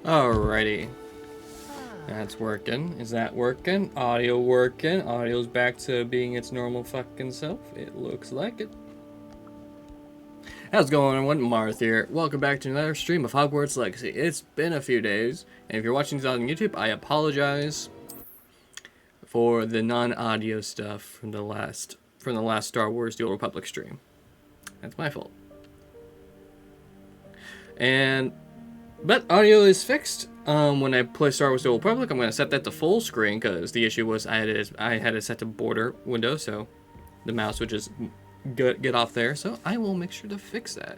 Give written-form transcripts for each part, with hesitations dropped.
Alrighty. That's working. Is that working? Audio working. Audio's back to being its normal fucking self. It looks like it. How's it going, everyone? Marth here. Welcome back to another stream of Hogwarts Legacy. It's been a few days, and if you're watching this on YouTube, I apologize for the non-audio stuff from the last Star Wars: The Old Republic stream. That's my fault. But audio is fixed. When I play Star Wars: The Old Republic, I'm going to set that to full screen because the issue was I had it set to border window, so the mouse would just get off there. So I will make sure to fix that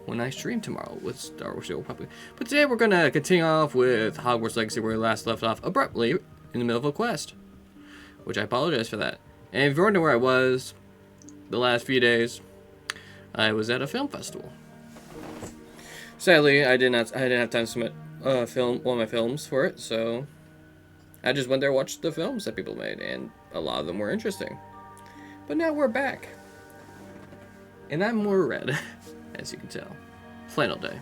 when I stream tomorrow with Star Wars: The Old Republic. But today we're going to continue off with Hogwarts Legacy, where we last left off abruptly in the middle of a quest, which I apologize for that. And if you're wondering where I was the last few days, I was at a film festival. Sadly, I didn't have time to submit one of my films for it, so I just went there and watched the films that people made, and a lot of them were interesting. But now we're back, and I'm more red, as you can tell. Flannel day.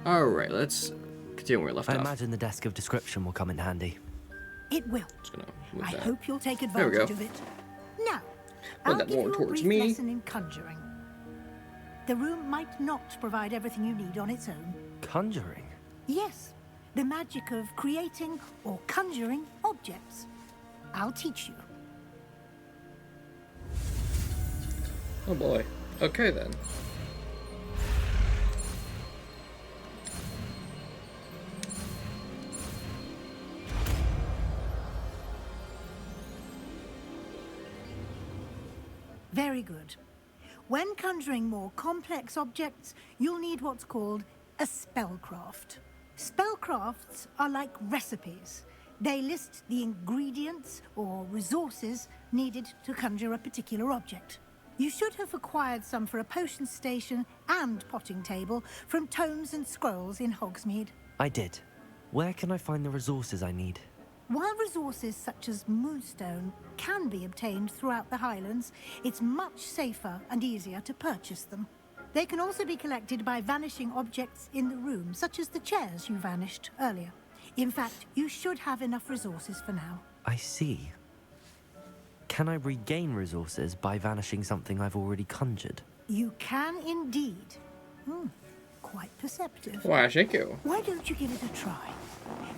Alright, let's continue where we left off. I imagine the desk of description will come in handy. It will. I hope you'll take advantage of it. Now, I'll give you a brief lesson in conjuring. The room might not provide everything you need on its own. Conjuring? Yes, the magic of creating or conjuring objects. I'll teach you. Oh boy. Okay then. Very good. When conjuring more complex objects, you'll need what's called a spellcraft. Spellcrafts are like recipes. They list the ingredients or resources needed to conjure a particular object. You should have acquired some for a potion station and potting table from tomes and scrolls in Hogsmeade. I did. Where can I find the resources I need? While resources such as moonstone can be obtained throughout the Highlands, it's much safer and easier to purchase them. They can also be collected by vanishing objects in the room, such as the chairs you vanished earlier. In fact, you should have enough resources for now. I see. Can I regain resources by vanishing something I've already conjured? You can indeed. Quite perceptive. Why, thank you. Why don't you give it a try?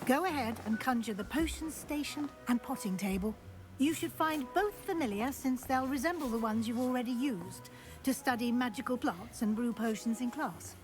Go ahead and conjure the potion station and potting table. You should find both familiar, since they'll resemble the ones you've already used to study magical plants and brew potions in class.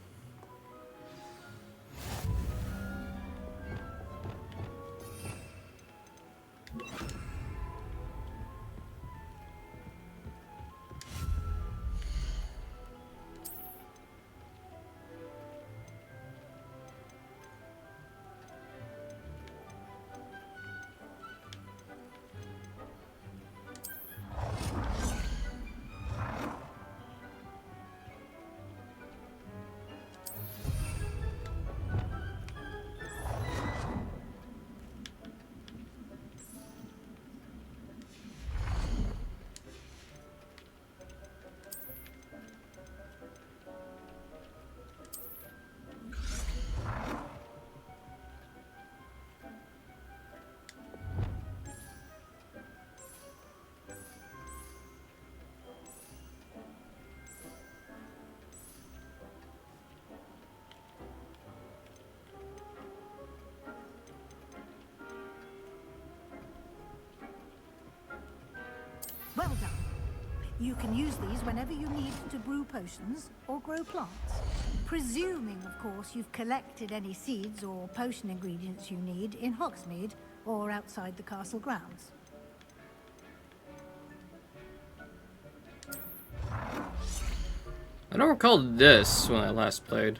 Well done. You can use these whenever you need to brew potions or grow plants. Presuming, of course, you've collected any seeds or potion ingredients you need in Hogsmeade or outside the castle grounds. I don't recall this when I last played.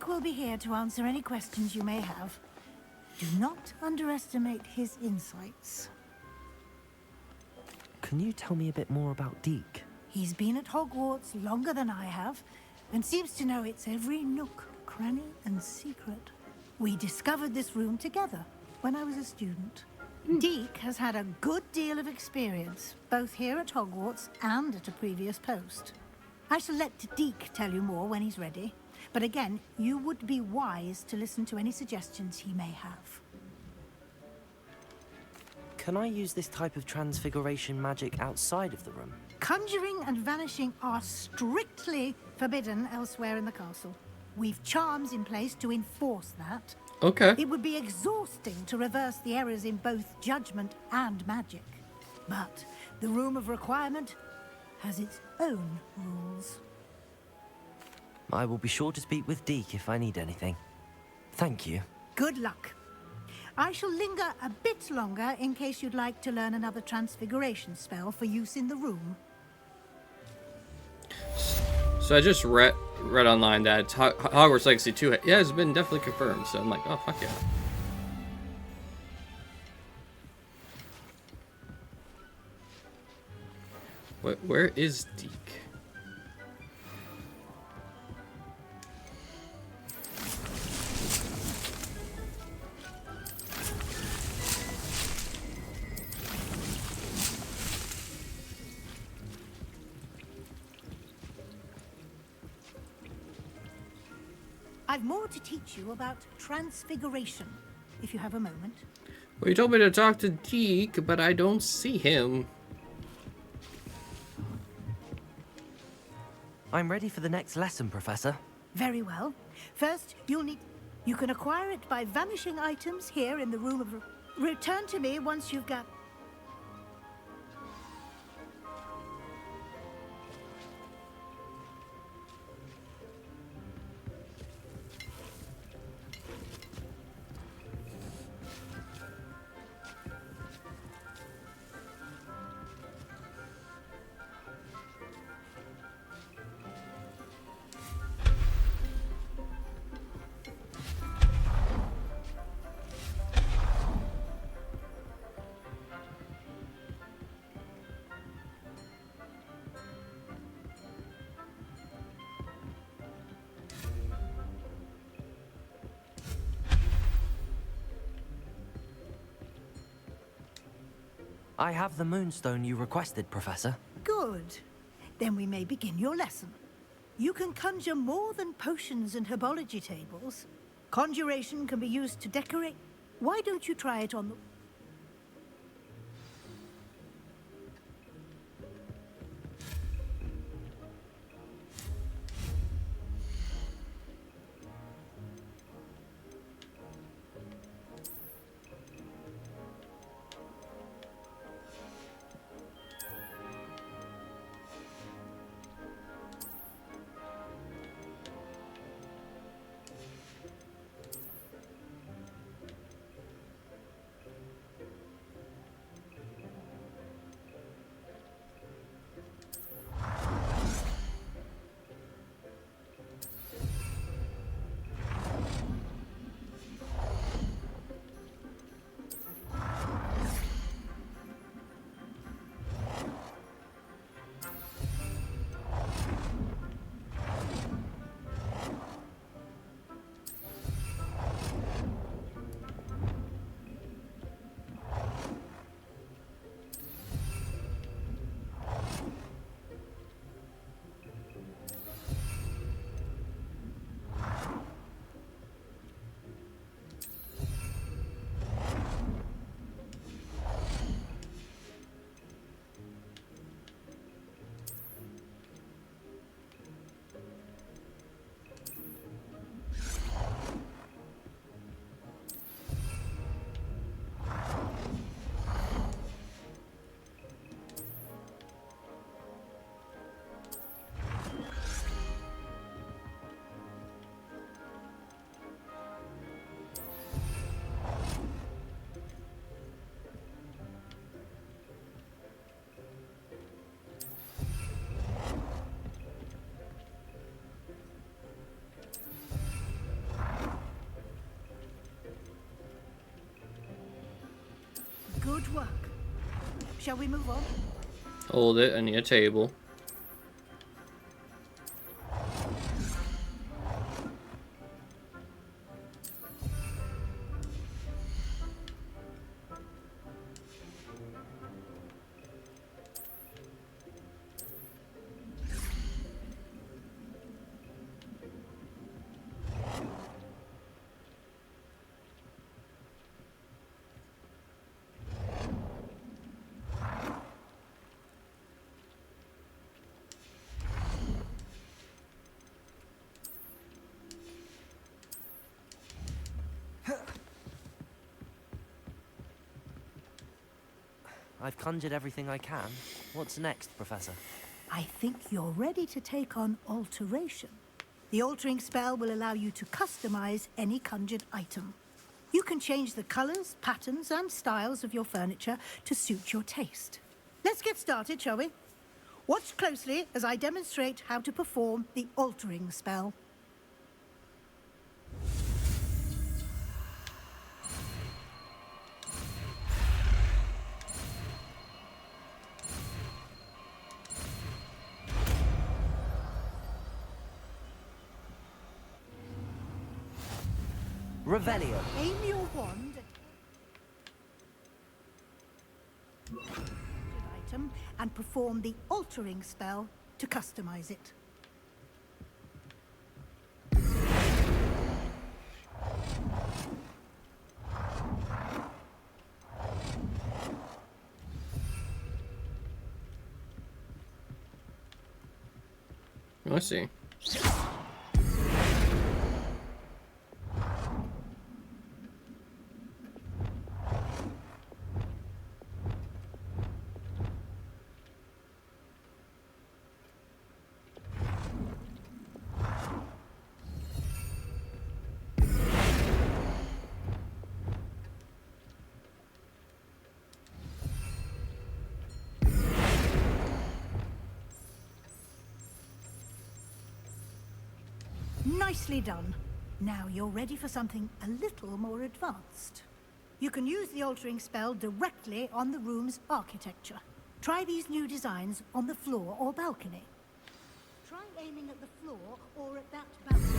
Deek will be here to answer any questions you may have. Do not underestimate his insights. Can you tell me a bit more about Deke? He's been at Hogwarts longer than I have, and seems to know its every nook, cranny, and secret. We discovered this room together when I was a student. Deke has had a good deal of experience, both here at Hogwarts and at a previous post. I shall let Deke tell you more when he's ready, but again, you would be wise to listen to any suggestions he may have. Can I use this type of transfiguration magic outside of the room? Conjuring and vanishing are strictly forbidden elsewhere in the castle. We've charms in place to enforce that. Okay. It would be exhausting to reverse the errors in both judgment and magic. But the Room of Requirement has its own rules. I will be sure to speak with Deke if I need anything. Thank you. Good luck. I shall linger a bit longer in case you'd like to learn another transfiguration spell for use in the room. So I just read online that Hogwarts Legacy 2 has been definitely confirmed. So I'm like, oh, fuck yeah. Where is Deke? I've more to teach you about transfiguration, if you have a moment. Well, you told me to talk to Deke, but I don't see him. I'm ready for the next lesson, Professor. Very well. First, you can acquire it by vanishing items here in the Room of... Return to me once you've got... I have the moonstone you requested, Professor. Good. Then we may begin your lesson. You can conjure more than potions and herbology tables. Conjuration can be used to decorate. Why don't you try it on the... Excellent work. Shall we move on? Hold it. I need a table. I've conjured everything I can. What's next, Professor? I think you're ready to take on alteration. The altering spell will allow you to customize any conjured item. You can change the colors, patterns, and styles of your furniture to suit your taste. Let's get started, shall we? Watch closely as I demonstrate how to perform the altering spell. Revelio. Aim your wand at an item and perform the altering spell to customize it. I see. Nicely done. Now you're ready for something a little more advanced. You can use the altering spell directly on the room's architecture. Try these new designs on the floor or balcony. Try aiming at the floor or at that balcony.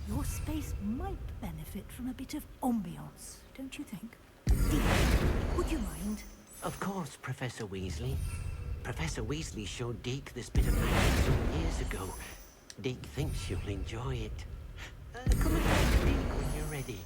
Your space might benefit from a bit of ambiance, don't you think? Dean, would you mind? Of course, Professor Weasley. Professor Weasley showed Deke this bit of magic some years ago. Deke thinks you'll enjoy it. Come and talk to Deke when you're ready.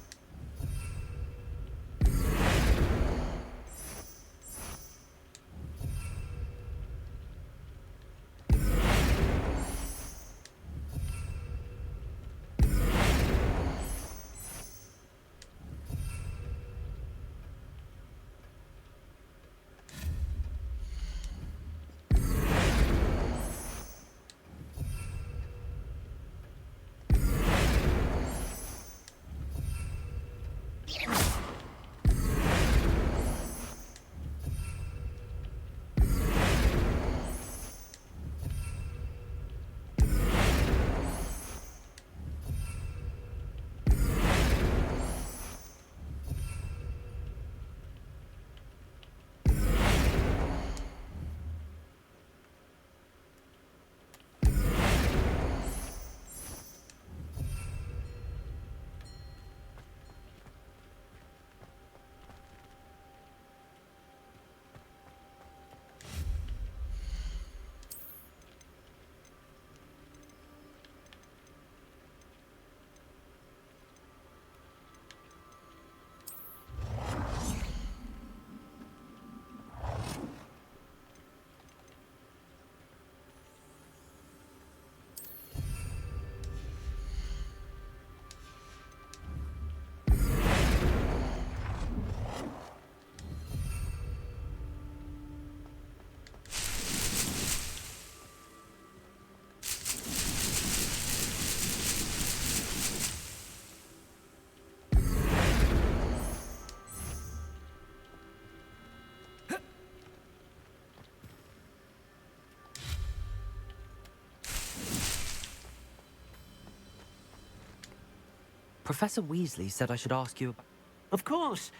Professor Weasley said I should ask you about... Of course.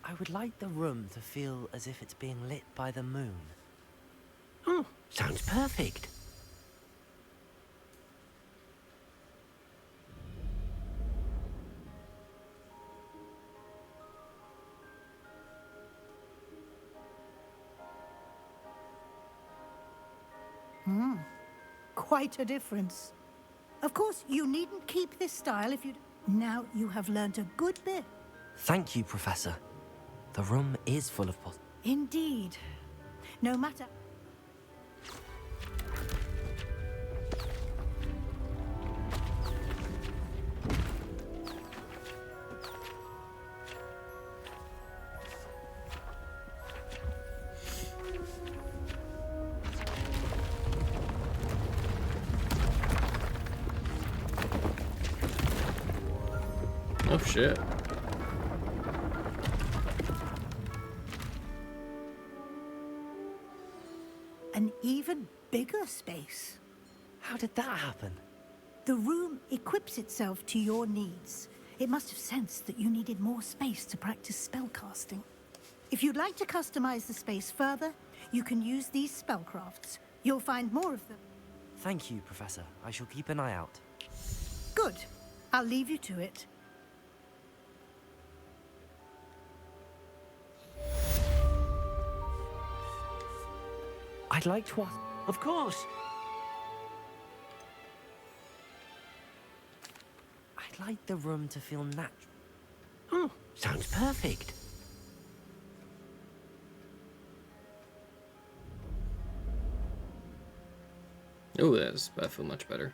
I would like the room to feel as if it's being lit by the moon. Oh, sounds perfect. Quite a difference. Of course, you needn't keep this style if you... Now you have learnt a good bit. Thank you, Professor. The room is full of Indeed. No matter... Oh shit. An even bigger space. How did that happen? The room equips itself to your needs. It must have sensed that you needed more space to practice spellcasting. If you'd like to customize the space further, you can use these spellcrafts. You'll find more of them. Thank you, Professor. I shall keep an eye out. Good. I'll leave you to it. I'd like to ask... Of course. I'd like the room to feel natural. Oh, sounds perfect. Oh, I feel much better.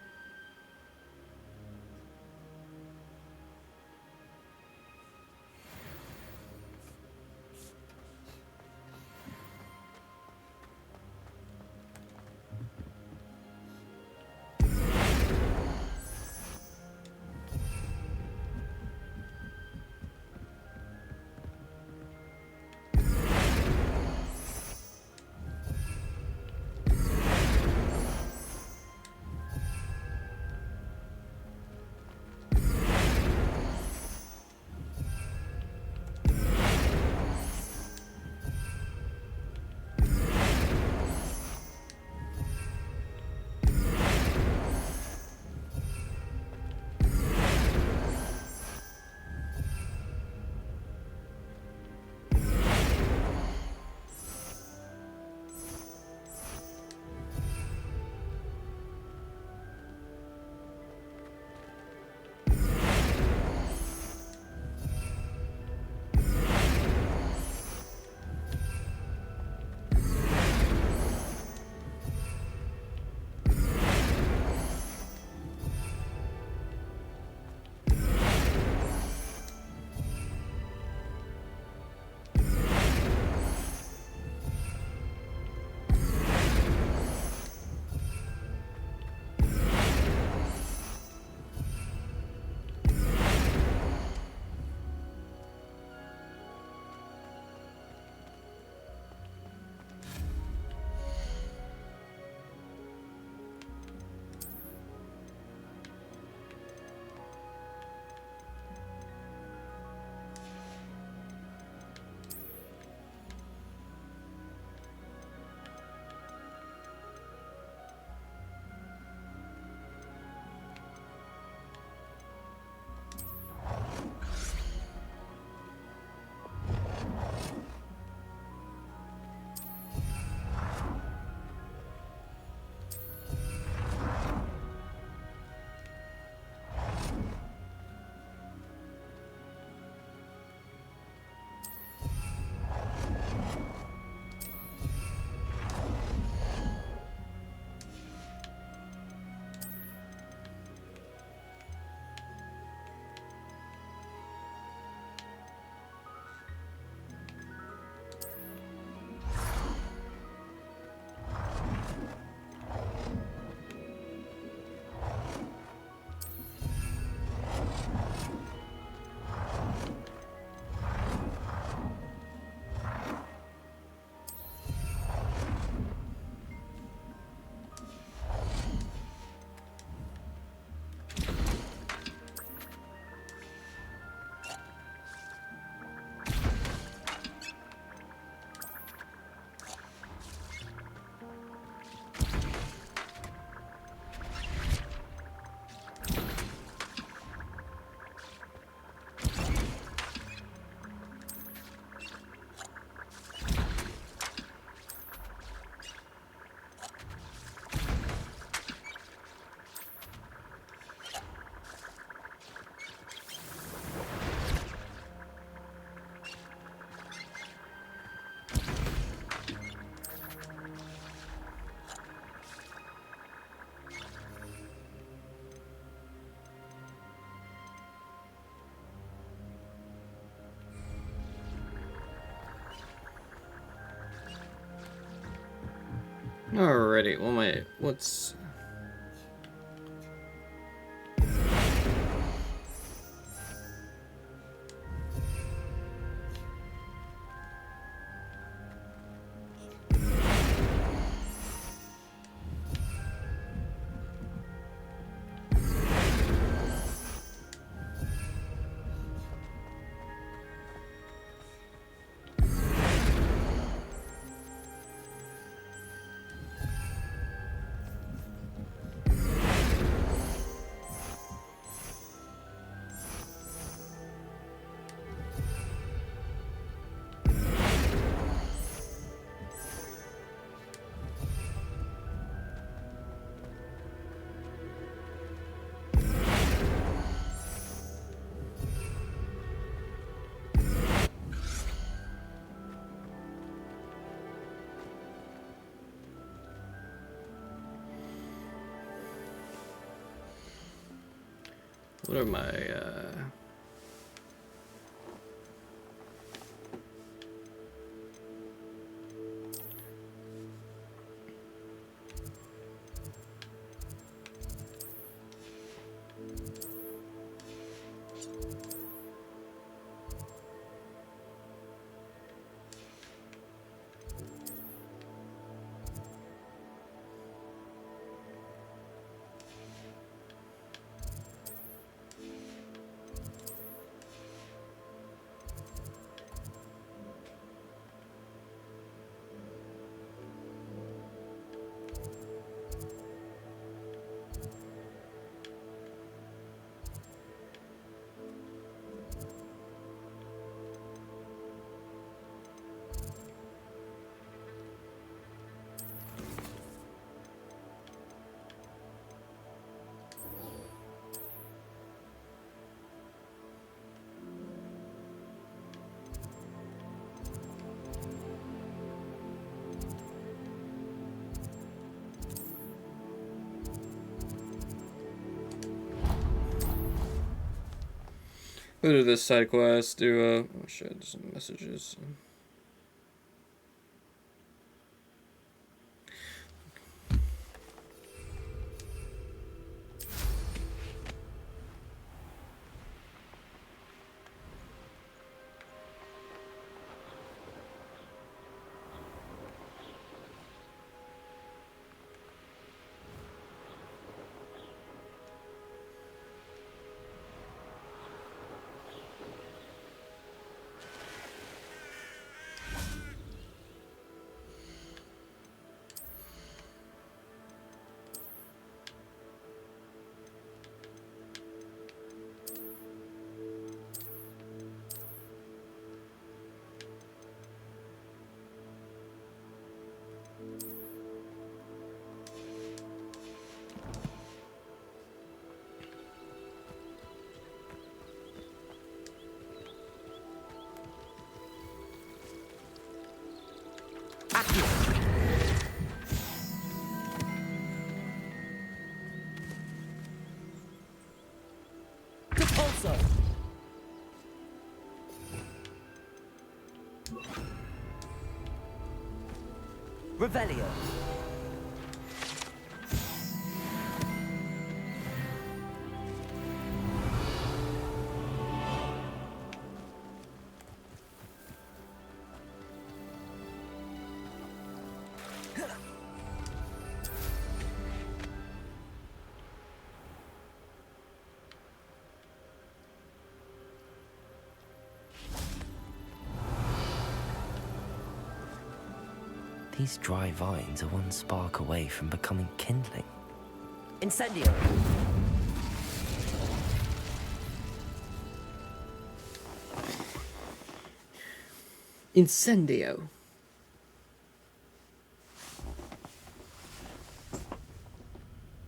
Alrighty, well, what's... What are my, go to this side quest, do, oh shit, some messages. Repulsor! Revelio. These dry vines are one spark away from becoming kindling. Incendio! Incendio.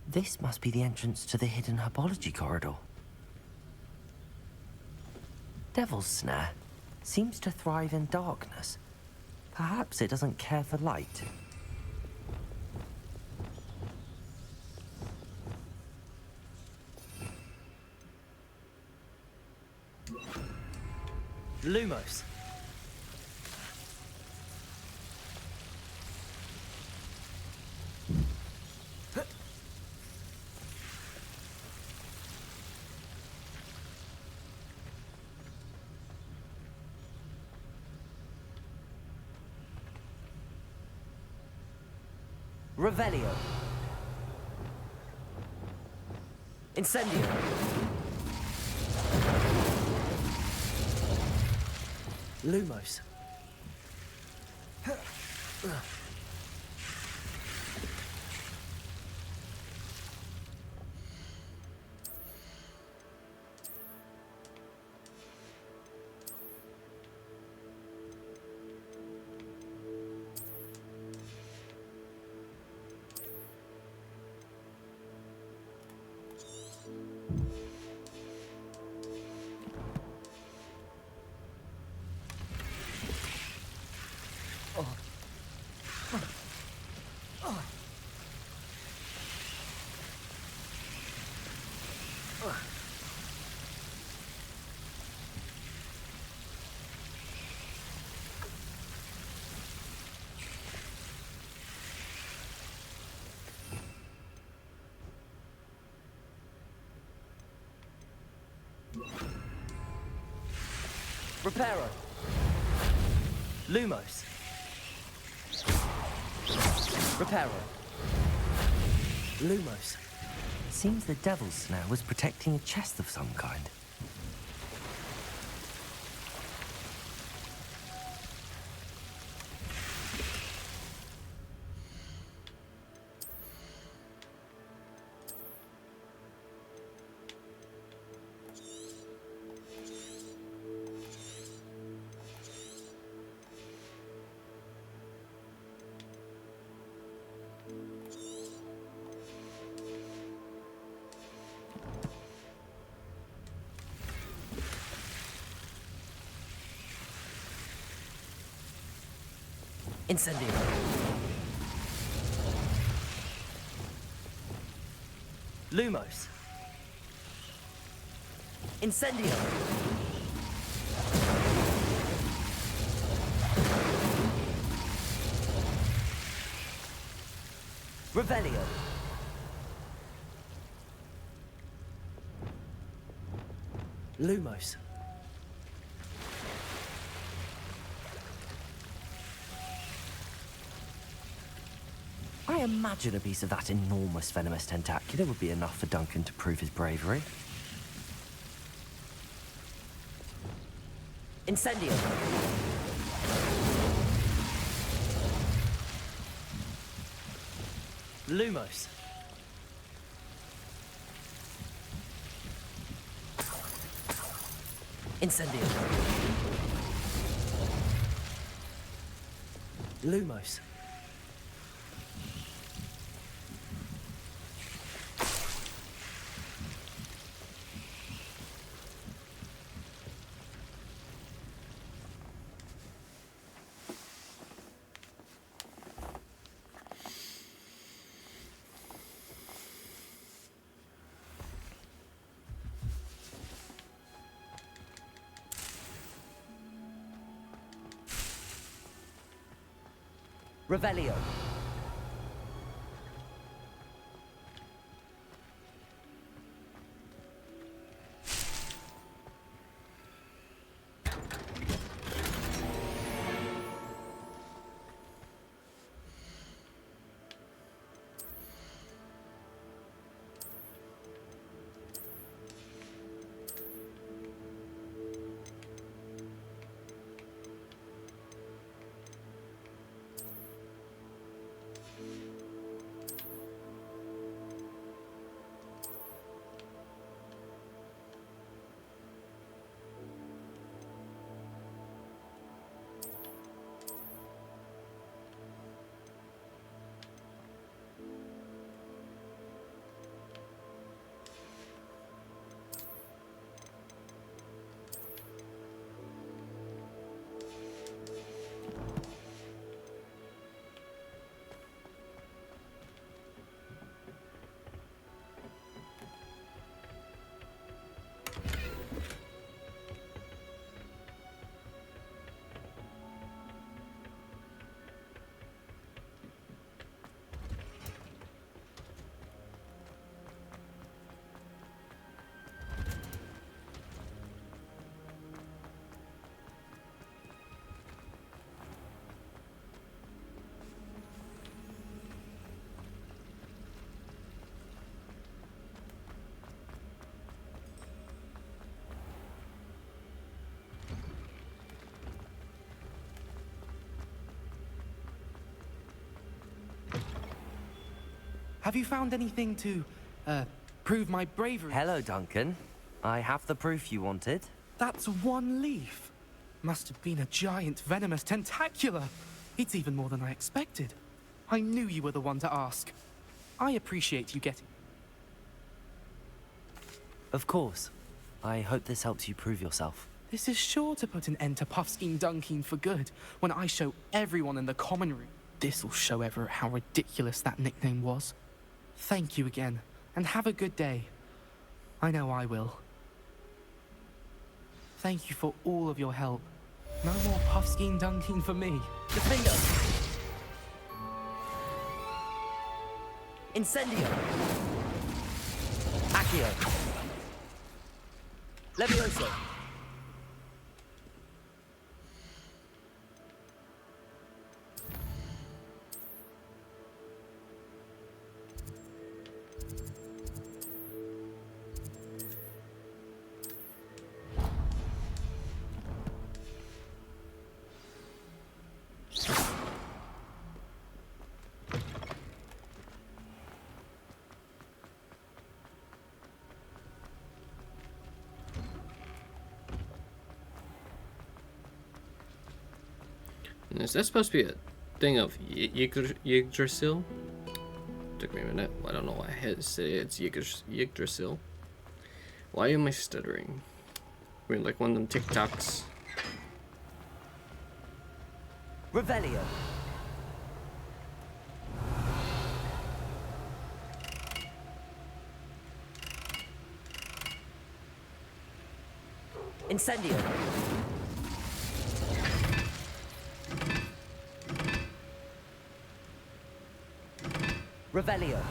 This must be the entrance to the hidden herbology corridor. Devil's Snare seems to thrive in darkness. Perhaps it doesn't care for light. Lumos. Revelio. Incendio. Lumos. Reparo. Lumos. Reparo. Lumos. Seems the devil's snare was protecting a chest of some kind. Incendio. Lumos. Incendio. Revelio. Lumos. I imagine a piece of that enormous venomous tentacula would be enough for Duncan to prove his bravery. Incendio. Lumos. Incendio. Lumos. Revelio. Have you found anything to, prove my bravery? Hello, Duncan. I have the proof you wanted. That's one leaf. Must have been a giant venomous tentacula. It's even more than I expected. I knew you were the one to ask. I appreciate you getting... Of course. I hope this helps you prove yourself. This is sure to put an end to Puffskein Dunkeen for good when I show everyone in the common room. This'll show Everett how ridiculous that nickname was. Thank you again, and have a good day. I know I will. Thank you for all of your help. No more Puffskein Dunkeen for me. Defender! Incendio! Accio! Levioso! Is that supposed to be a thing of Yggdrasil? Took me a minute. I don't know why I had to say it's Yggdrasil. Why am I stuttering? We're like one of them TikToks. Revelio! Incendio! Revelio.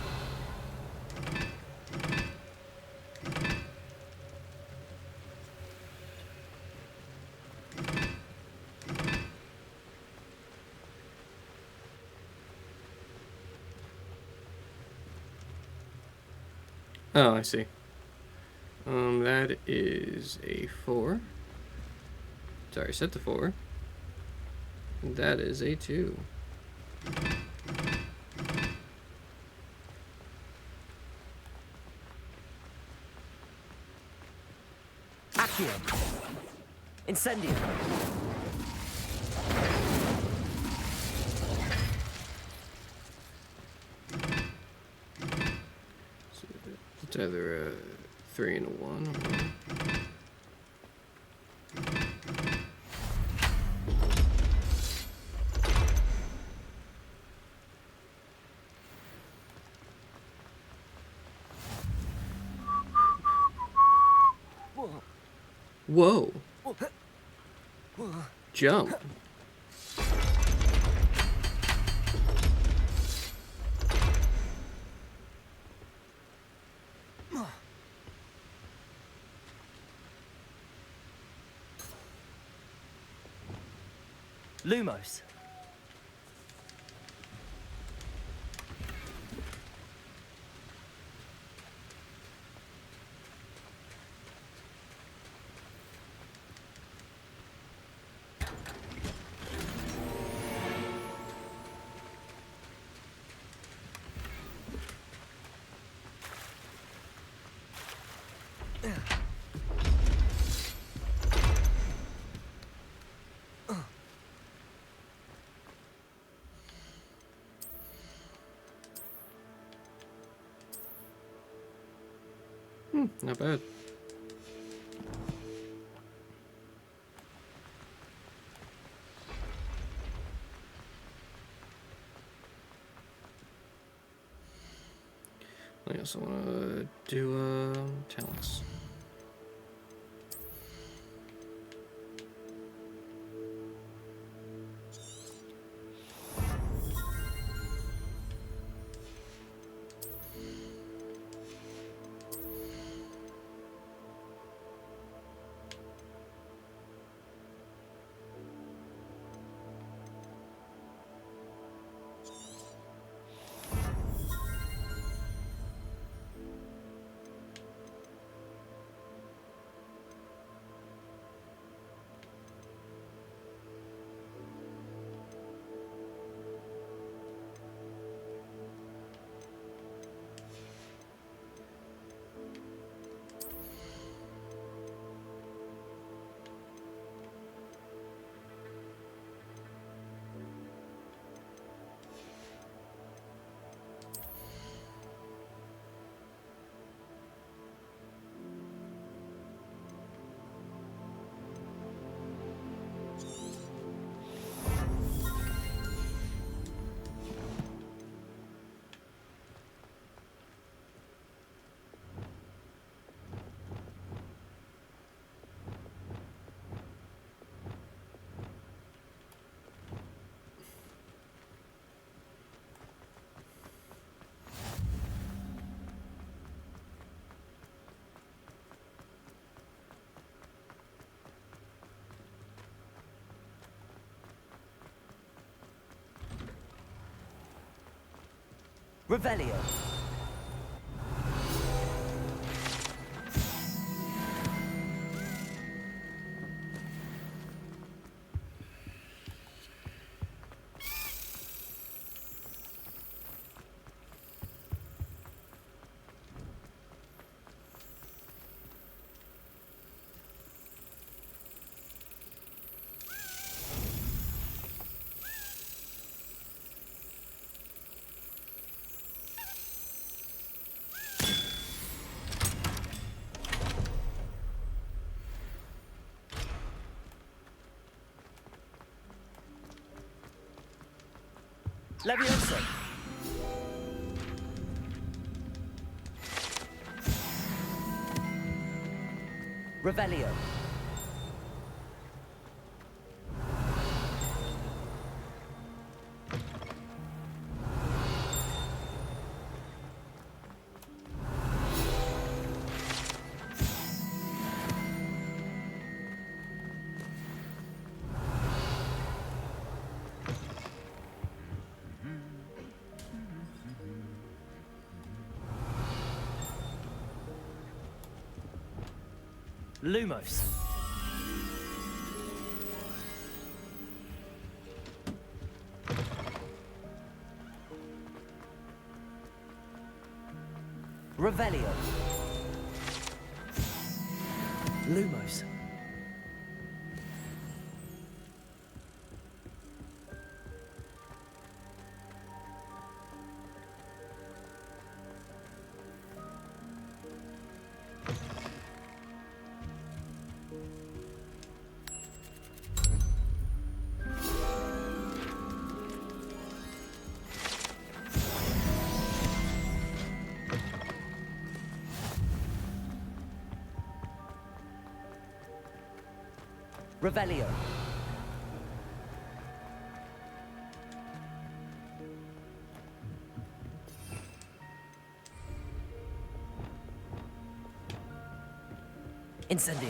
Oh, I see. That is a 4. Sorry, set to 4. That is a 2. Accio! Incendio! So it's either a 3 and a 1. Whoa. Jump. Lumos. Not bad. I also want to do talents. Revelio. Leviosa. Revelio. Lumos. Revelio. Lumos. Revelio. Incendio.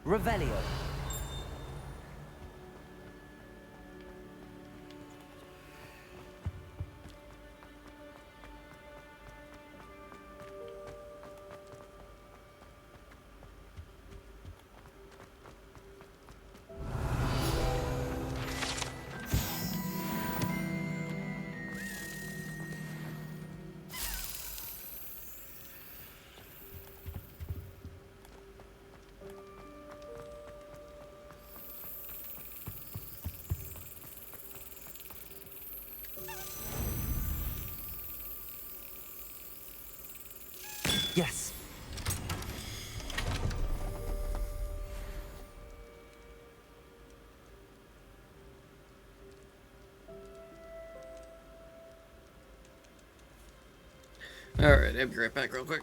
Revelio. Yes. Alright, I'll be right back real quick.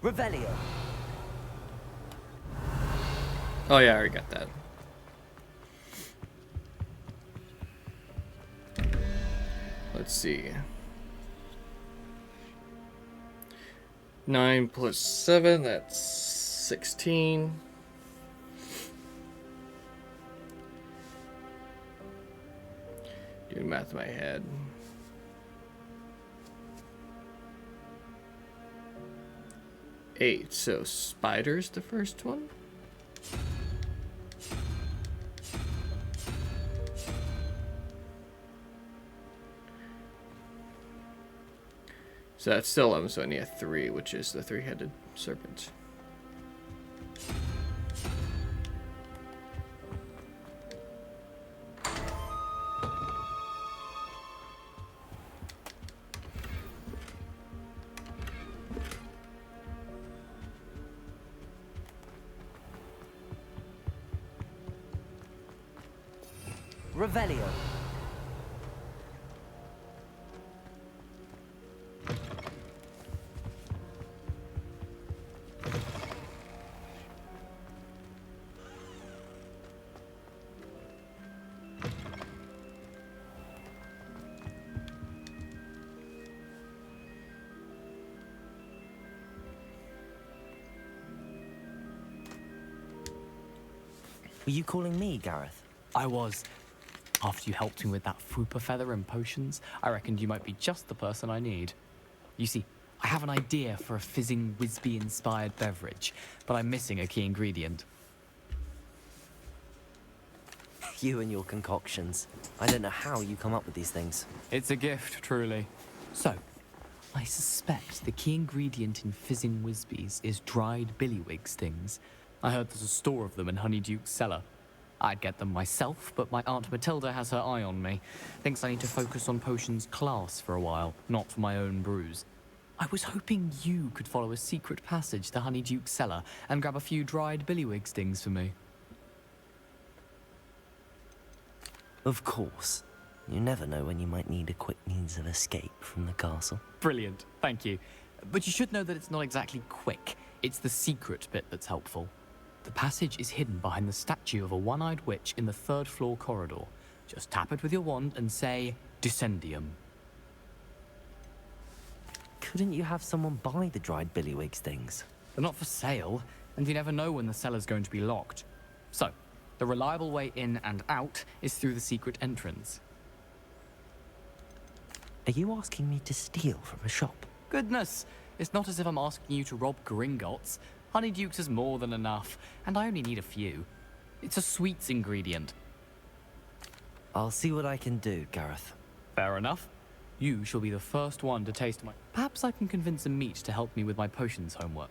Revelio. Oh yeah, I already got that. Let's see. 9 plus 7, that's 16. Doing math in my head. Eight, so spider's the first one. So that's still 11, so I need a 3, which is the 3-headed serpent. Revelio. Were you calling me, Gareth? I was. After you helped me with that fupa feather and potions, I reckoned you might be just the person I need. You see, I have an idea for a fizzing Wisby-inspired beverage, but I'm missing a key ingredient. You and your concoctions. I don't know how you come up with these things. It's a gift, truly. So, I suspect the key ingredient in fizzing Wisbies is dried billywig stings. I heard there's a store of them in Honeyduke's cellar. I'd get them myself, but my Aunt Matilda has her eye on me. Thinks I need to focus on potions class for a while, not for my own brews. I was hoping you could follow a secret passage to Honeyduke's cellar and grab a few dried billywig stings for me. Of course. You never know when you might need a quick means of escape from the castle. Brilliant, thank you. But you should know that it's not exactly quick. It's the secret bit that's helpful. The passage is hidden behind the statue of a one-eyed witch in the 3rd floor corridor. Just tap it with your wand and say, Descendium. Couldn't you have someone buy the dried billywig stings? They're not for sale, and you never know when the cellar's going to be locked. So, the reliable way in and out is through the secret entrance. Are you asking me to steal from a shop? Goodness, it's not as if I'm asking you to rob Gringotts. Honeyduke's is more than enough, and I only need a few. It's a sweets ingredient. I'll see what I can do, Gareth. Fair enough. You shall be the first one to taste my... Perhaps I can convince a meat to help me with my potions homework.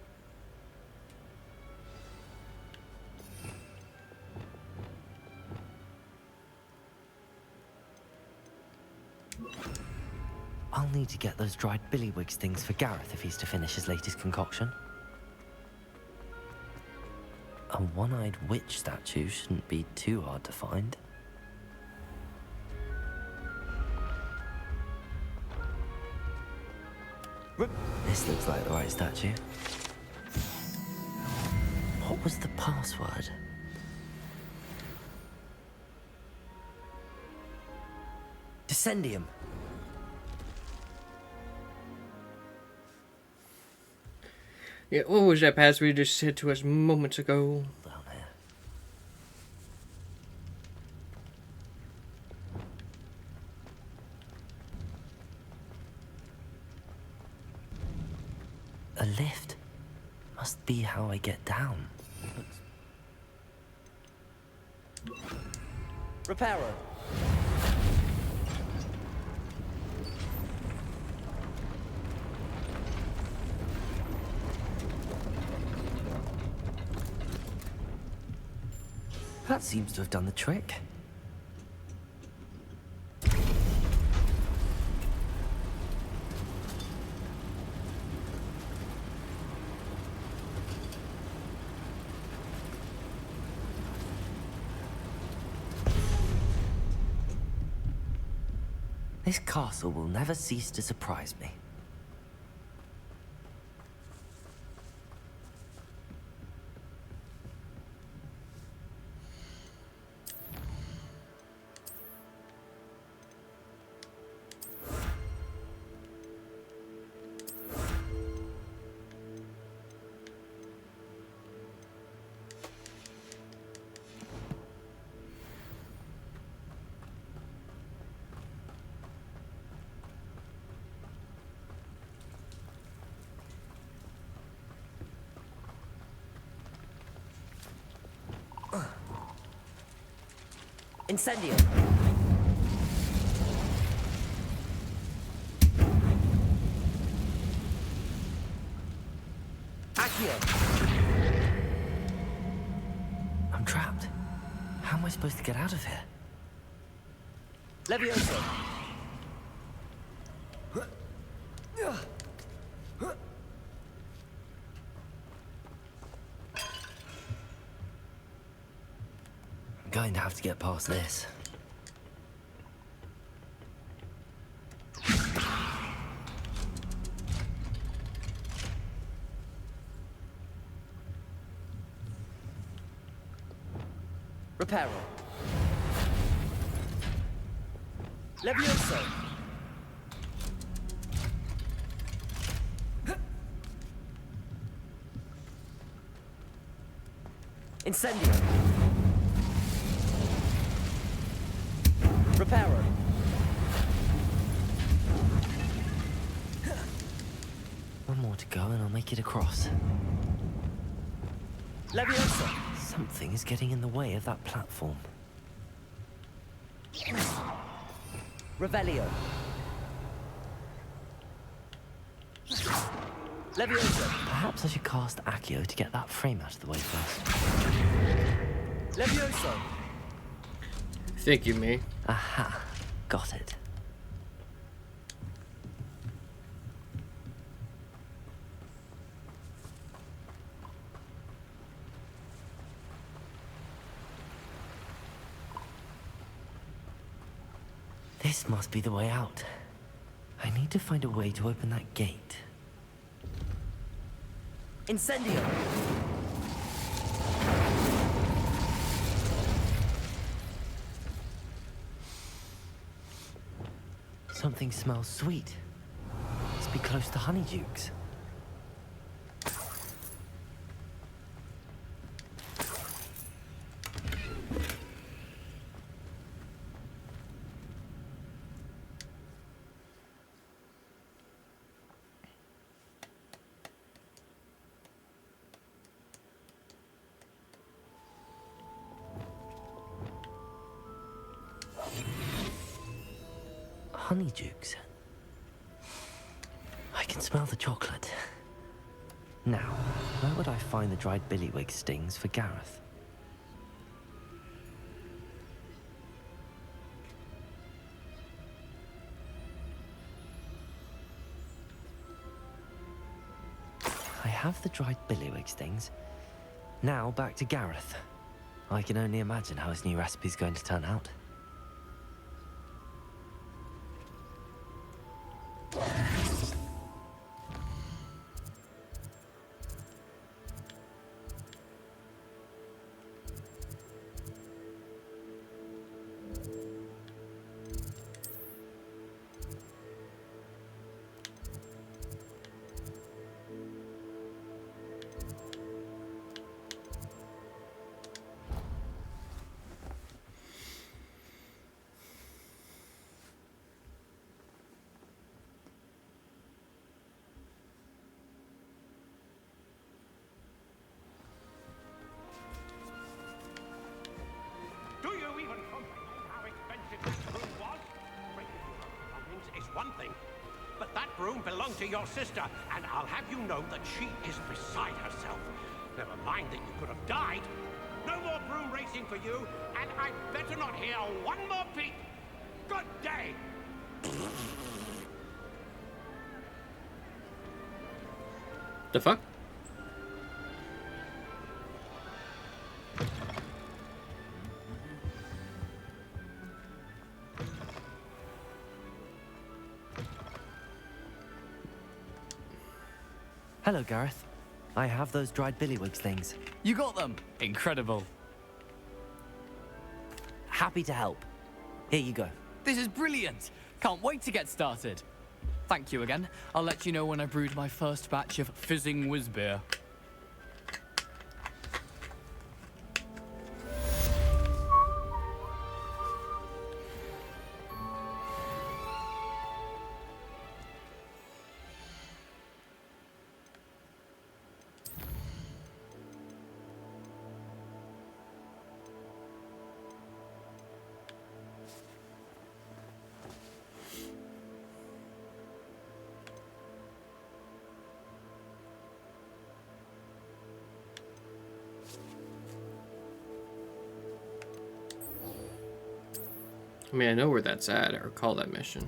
I'll need to get those dried billywig stings for Gareth if he's to finish his latest concoction. A one-eyed witch statue shouldn't be too hard to find. This looks like the right statue. What was the password? Descendium. Yeah, what was that password you just said to us moments ago? Down here. A lift. Must be how I get down. Reparo. That seems to have done the trick. This castle will never cease to surprise me. Incendio. Accio. I'm trapped. How am I supposed to get out of here? Levioso. I'm going to have to get past this. Reparo. Levioso. Incendio. Reparo. One more to go and I'll make it across. Leviosa! Something is getting in the way of that platform. Revelio. Leviosa! Perhaps I should cast Accio to get that frame out of the way first. Leviosa! Thank you, me. Aha. Got it. This must be the way out. I need to find a way to open that gate. Incendio! Something smells sweet. Must be close to Honeydukes. Honeydukes. I can smell the chocolate. Now, where would I find the dried billywig stings for Gareth? I have the dried billywig stings. Now back to Gareth. I can only imagine how his new recipe's going to turn out. Do you even comprehend how expensive this broom was? Breaking your own belongings is one thing, but that broom belonged to your sister, and I'll have you know that she is beside herself. Never mind that you could have died. No more broom racing for you, and I'd better not hear one more peep. Good day! The fuck? Hello, Gareth. I have those dried billywig things. You got them! Incredible. Happy to help. Here you go. This is brilliant! Can't wait to get started. Thank you again. I'll let you know when I brewed my first batch of fizzing whiz beer. I mean, I know where that's at. I recall that mission.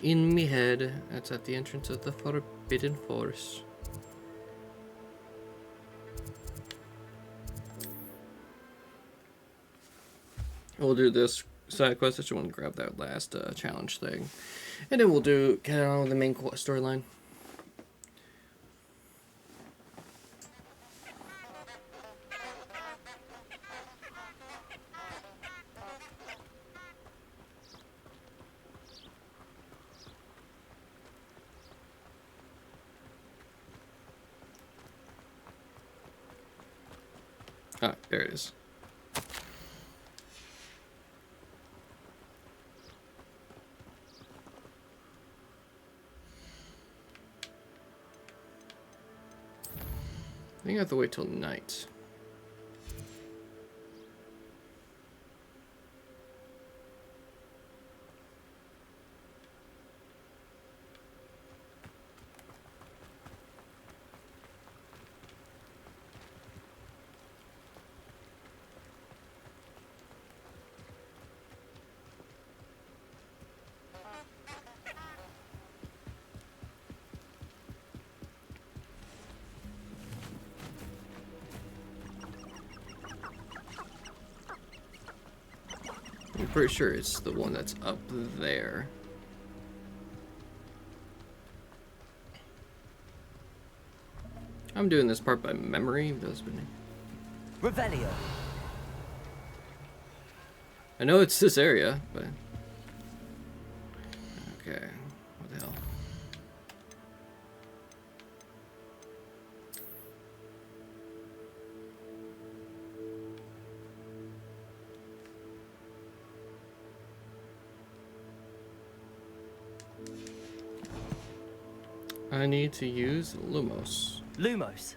In me head, that's at the entrance of the Forbidden Forest. We'll do this side quest. I just want to grab that last challenge thing. And then we'll get on with the main storyline. Ah, there it is. I think I have to wait till night. I'm pretty sure it's the one that's up there. I'm doing this part by memory. Revelio. I know it's this area, but... Okay, what the hell? I need to use Lumos. Lumos.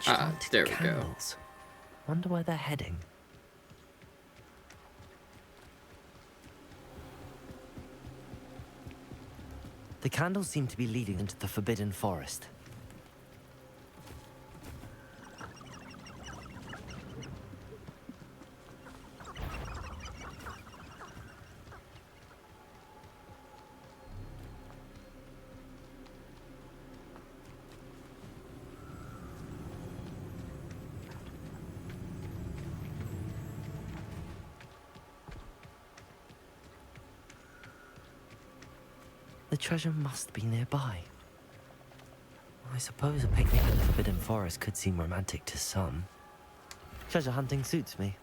Ah, there we go. Candles. Wonder where they're heading. The candles seem to be leading into the Forbidden Forest. The treasure must be nearby. I suppose a picnic in the Forbidden Forest could seem romantic to some. Treasure hunting suits me.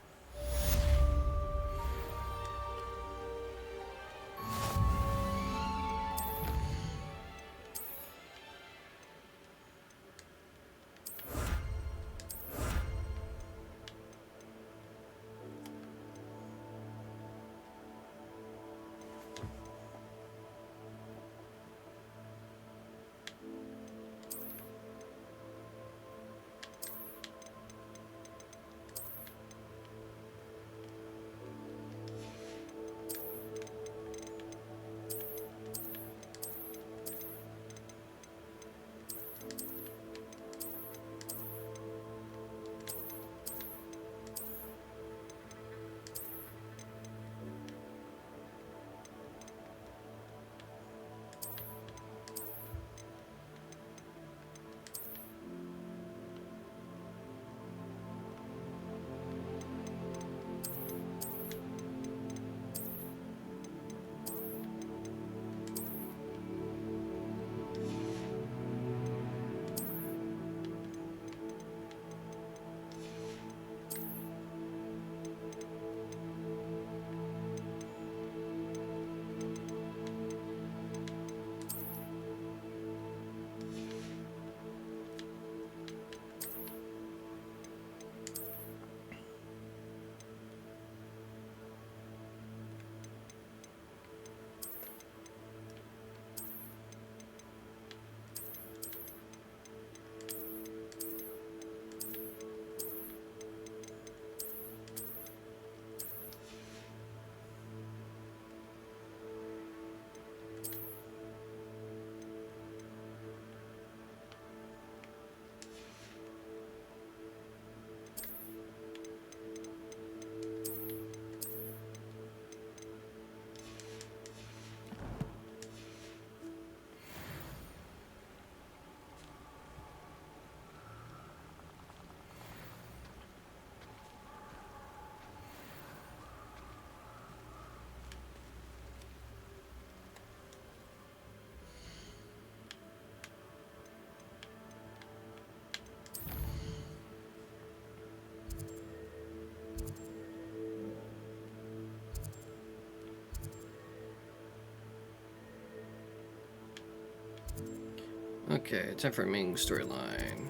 Okay, time for a main storyline.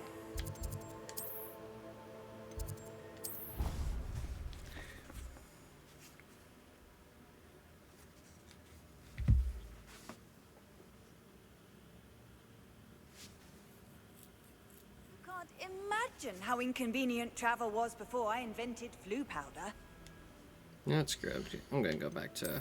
Can't imagine how inconvenient travel was before I invented flu powder. That's good. I'm gonna go back to.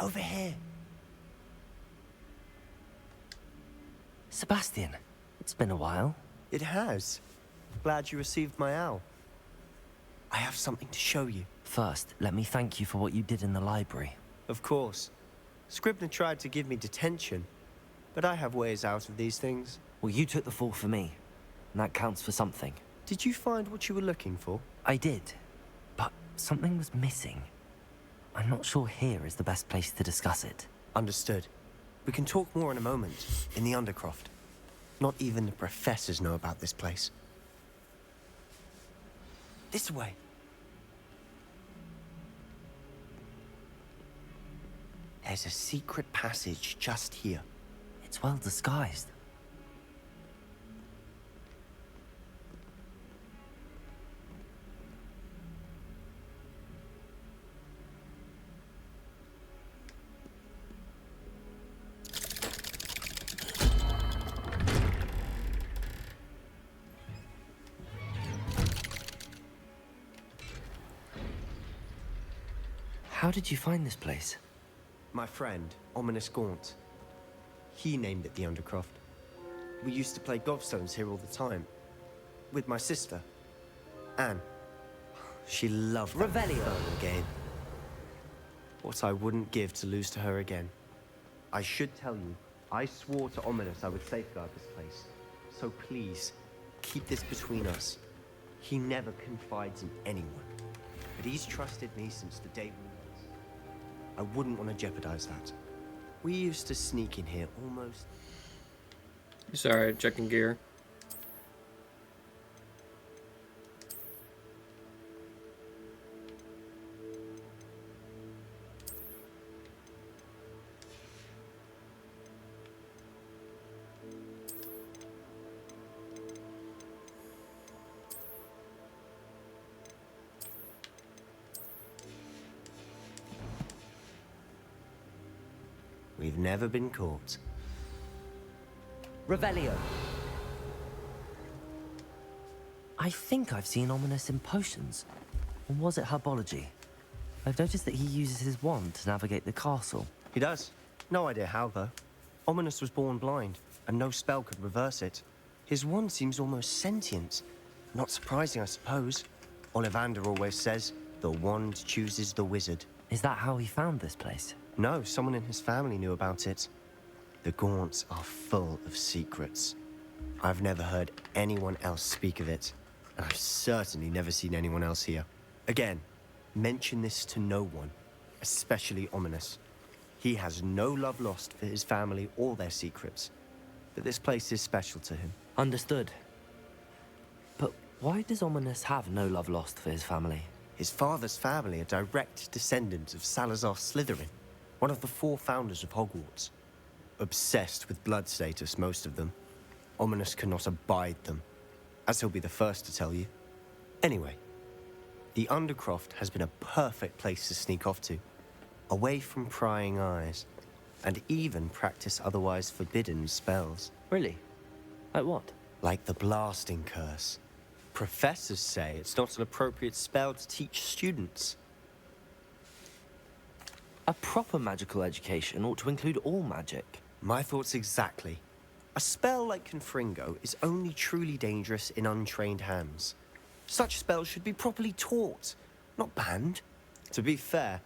Over here. Sebastian, it's been a while. It has. Glad you received my owl. I have something to show you. First, let me thank you for what you did in the library. Of course. Scribner tried to give me detention, but I have ways out of these things. Well, you took the fall for me, and that counts for something. Did you find what you were looking for? I did, but something was missing. I'm not sure here is the best place to discuss it. Understood. We can talk more in a moment, in the Undercroft. Not even the professors know about this place. This way. There's a secret passage just here. It's well disguised. How did you find this place? My friend, Ominous Gaunt. He named it the Undercroft. We used to play gobstones here all the time. With my sister, Anne. She loved that Revelio. infernal game. What I wouldn't give to lose to her again. I should tell you, I swore to Ominous I would safeguard this place. So please, keep this between us. He never confides in anyone. But he's trusted me since the day we met. I wouldn't want to jeopardize that. We used to sneak in here almost... Sorry, checking gear. We've never been caught. Revelio. I think I've seen Ominous in potions. Or was it herbology? I've noticed that he uses his wand to navigate the castle. He does. No idea how, though. Ominous was born blind, and no spell could reverse it. His wand seems almost sentient. Not surprising, I suppose. Ollivander always says, the wand chooses the wizard. Is that how he found this place? No, someone in his family knew about it. The Gaunts are full of secrets. I've never heard anyone else speak of it, and I've certainly never seen anyone else here. Again, mention this to no one, especially Ominous. He has no love lost for his family or their secrets, but this place is special to him. Understood. But why does Ominous have no love lost for his family? His father's family are direct descendants of Salazar Slytherin, one of the 4 founders of Hogwarts. Obsessed with blood status, most of them. Ominous cannot abide them, as he'll be the first to tell you. Anyway, the Undercroft has been a perfect place to sneak off to, away from prying eyes, and even practice otherwise forbidden spells. Really? Like what? Like the blasting curse. Professors say it's not an appropriate spell to teach students. A proper magical education ought to include all magic. My thoughts exactly. A spell like Confringo is only truly dangerous in untrained hands. Such spells should be properly taught, not banned. To be fair,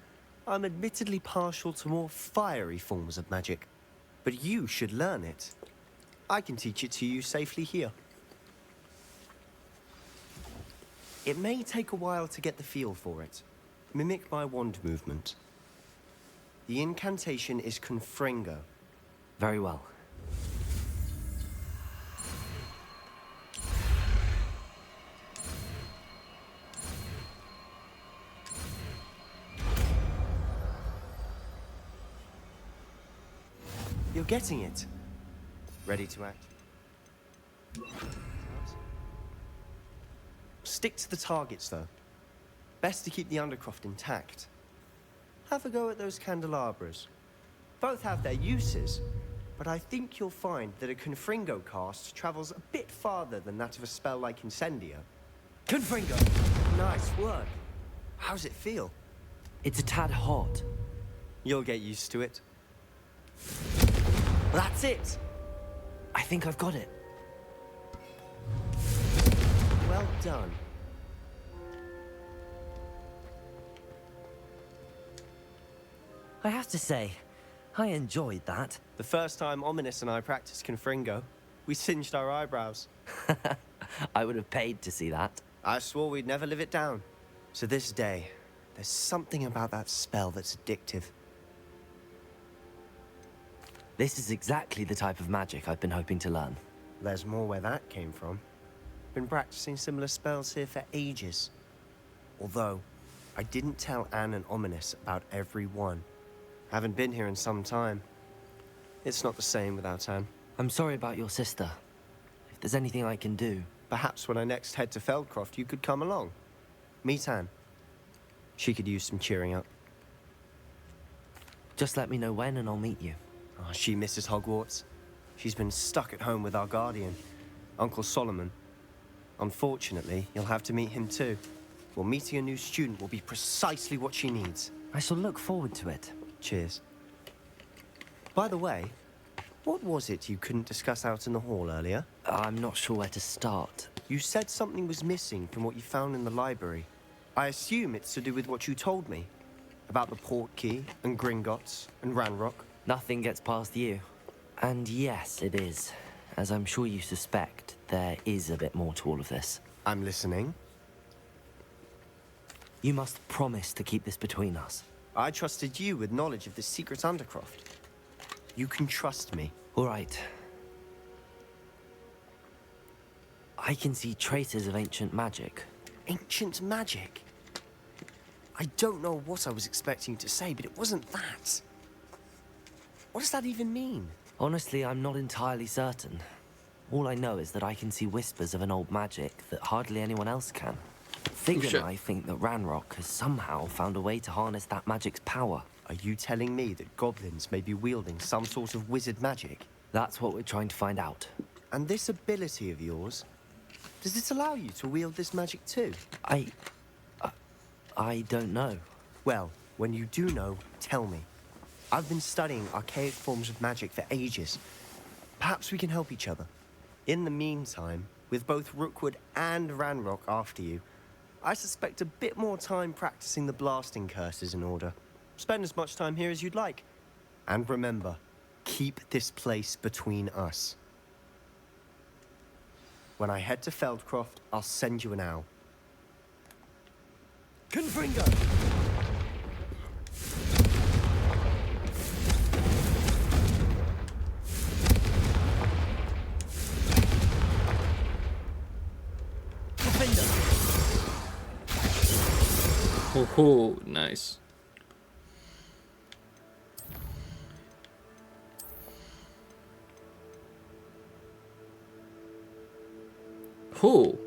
I'm admittedly partial to more fiery forms of magic. But you should learn it. I can teach it to you safely here. It may take a while to get the feel for it. Mimic my wand movement. The incantation is Confringo. Very well. You're getting it. Ready to act? Stick to the targets, though. Best to keep the Undercroft intact. Have a go at those candelabras. Both have their uses, but I think you'll find that a Confringo cast travels a bit farther than that of a spell like Incendio. Confringo! Nice work. How's it feel? It's a tad hot. You'll get used to it. That's it! I think I've got it. Well done. I have to say, I enjoyed that. The first time Ominous and I practiced Confringo, we singed our eyebrows. I would have paid to see that. I swore we'd never live it down. To this day, there's something about that spell that's addictive. This is exactly the type of magic I've been hoping to learn. There's more where that came from. Been practicing similar spells here for ages. Although, I didn't tell Anne and Ominous about every one. Haven't been here in some time. It's not the same without Anne. I'm sorry about your sister. If there's anything I can do... Perhaps when I next head to Feldcroft, you could come along. Meet Anne. She could use some cheering up. Just let me know when and I'll meet you. Oh, she misses Hogwarts. She's been stuck at home with our guardian, Uncle Solomon. Unfortunately, you'll have to meet him too. Well, meeting a new student will be precisely what she needs. I shall look forward to it. Cheers. By the way, what was it you couldn't discuss out in the hall earlier? I'm not sure where to start. You said something was missing from what you found in the library. I assume it's to do with what you told me. About the port key, and Gringotts, and Ranrock. Nothing gets past you. And yes, it is. As I'm sure you suspect, there is a bit more to all of this. I'm listening. You must promise to keep this between us. I trusted you with knowledge of the secret Undercroft. You can trust me. All right. I can see traces of ancient magic. Ancient magic? I don't know what I was expecting you to say, but it wasn't that. What does that even mean? Honestly, I'm not entirely certain. All I know is that I can see whispers of an old magic that hardly anyone else can. Fig and I think that Ranrock has somehow found a way to harness that magic's power. Are you telling me that goblins may be wielding some sort of wizard magic? That's what we're trying to find out. And this ability of yours, does it allow you to wield this magic too? I don't know. Well, when you do know, tell me. I've been studying archaic forms of magic for ages. Perhaps we can help each other. In the meantime, with both Rookwood and Ranrock after you, I suspect a bit more time practicing the blasting curse is in order. Spend as much time here as you'd like. And remember, keep this place between us. When I head to Feldcroft, I'll send you an owl. Confringo! Oh, nice. Cool.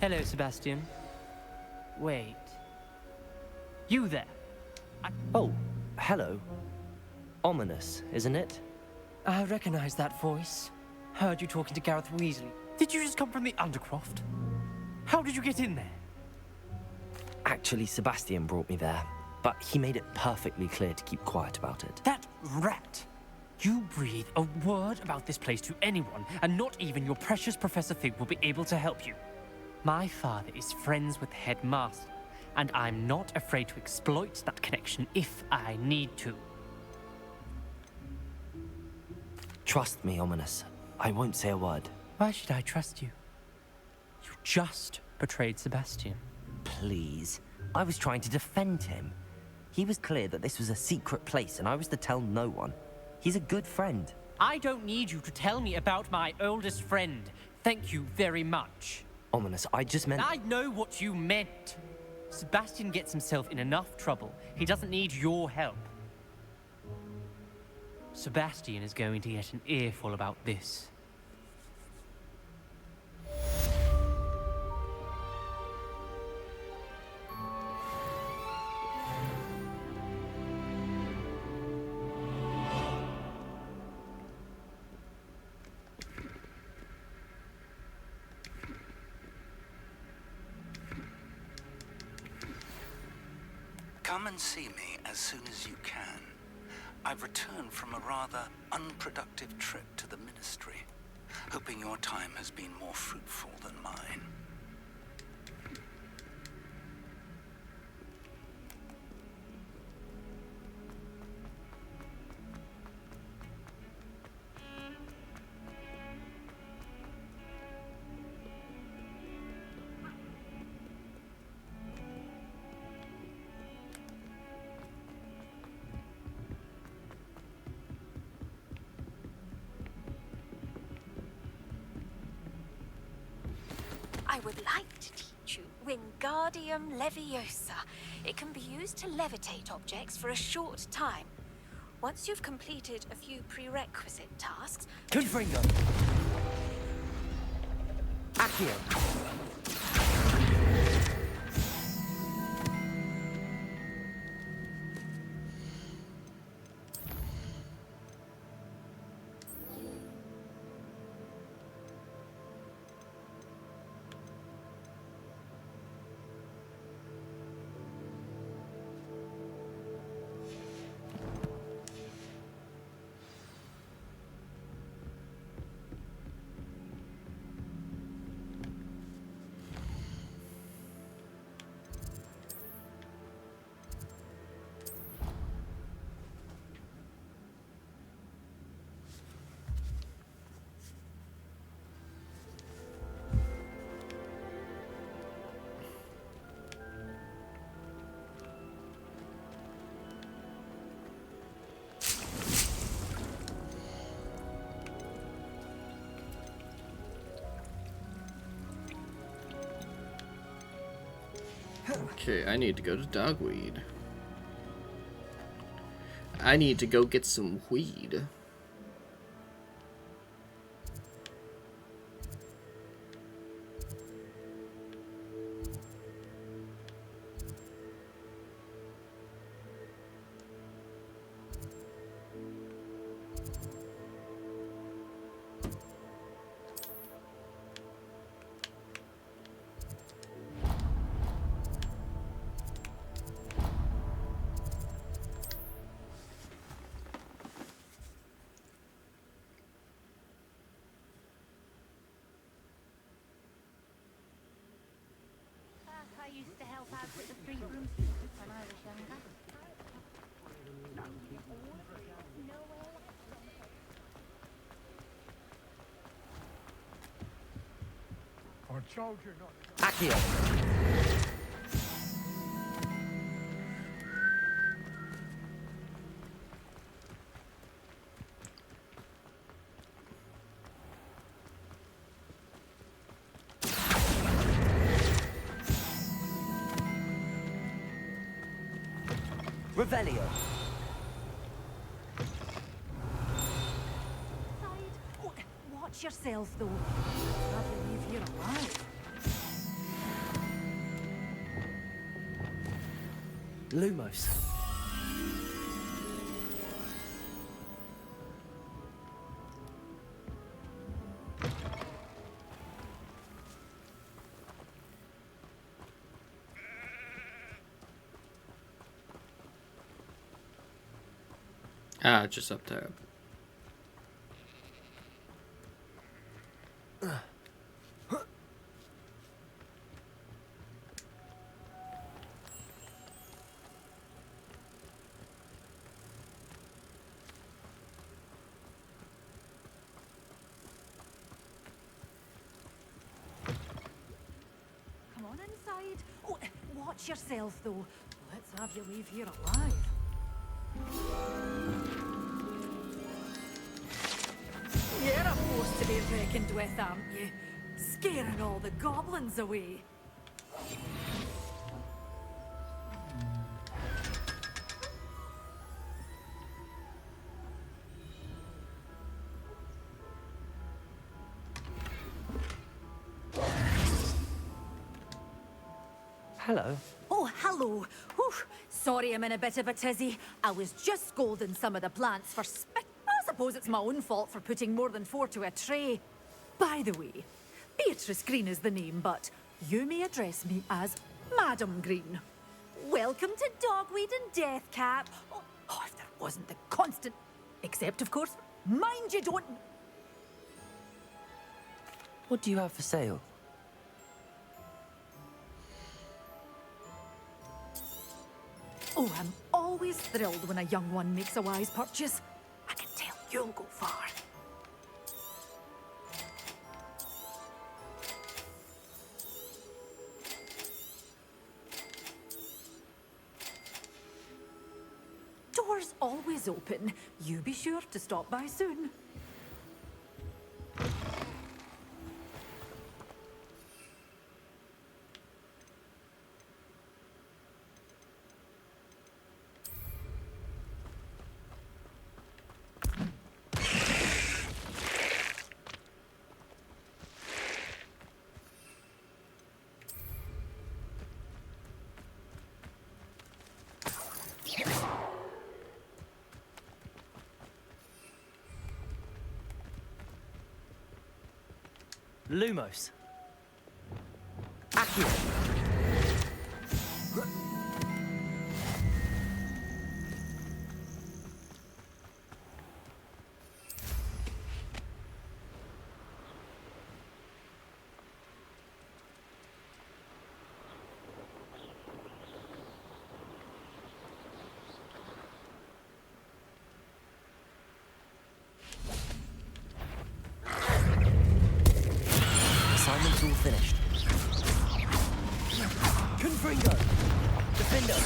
Hello, Sebastian. Wait. You there? Oh, hello. Ominous, isn't it? I recognize that voice. Heard you talking to Gareth Weasley. Did you just come from the Undercroft? How did you get in there? Actually, Sebastian brought me there, but he made it perfectly clear to keep quiet about it. That rat! You breathe a word about this place to anyone, and not even your precious Professor Fig will be able to help you. My father is friends with the headmaster, and I'm not afraid to exploit that connection if I need to. Trust me, Ominous. I won't say a word. Why should I trust you? You just betrayed Sebastian. Please. I was trying to defend him. He was clear that this was a secret place, and I was to tell no one. He's a good friend. I don't need you to tell me about my oldest friend. Thank you very much. Ominous, I just meant... I know what you meant. Sebastian gets himself in enough trouble. He doesn't need your help. Sebastian is going to get an earful about this. Come and see me as soon as you can. I've returned from a rather unproductive trip to the Ministry, hoping your time has been more fruitful than mine. I would like to teach you Wingardium Leviosa. It can be used to levitate objects for a short time. Once you've completed a few prerequisite tasks... Confringo! Accio! Okay, I need to go to Dogweed. I need to go get some weed. I used to help out with the free broomsticks when I was younger. Our children are... Accio! Revelio. Watch yourself, though. I'd rather leave here alive. Lumos. Ah, just up there. Come on inside. Oh, watch yourself, though. Let's have you leave here alive. You're a force to be reckoned with, aren't you? Scaring all the goblins away. Hello. Oh, hello. Whew. Sorry I'm in a bit of a tizzy. I was just scolding some of the plants for spit. I suppose it's my own fault for putting more than 4 to a tray. By the way, Beatrice Green is the name, but you may address me as Madam Green. Welcome to Dogweed and Deathcap. Oh, if there wasn't the constant... Except, of course, mind you don't... What do you have for sale? Oh, I'm always thrilled when a young one makes a wise purchase. I can tell you'll go far. Doors always open. You be sure to stop by soon. Lumos. Accio. Assignment's all finished. Confringo! Defender!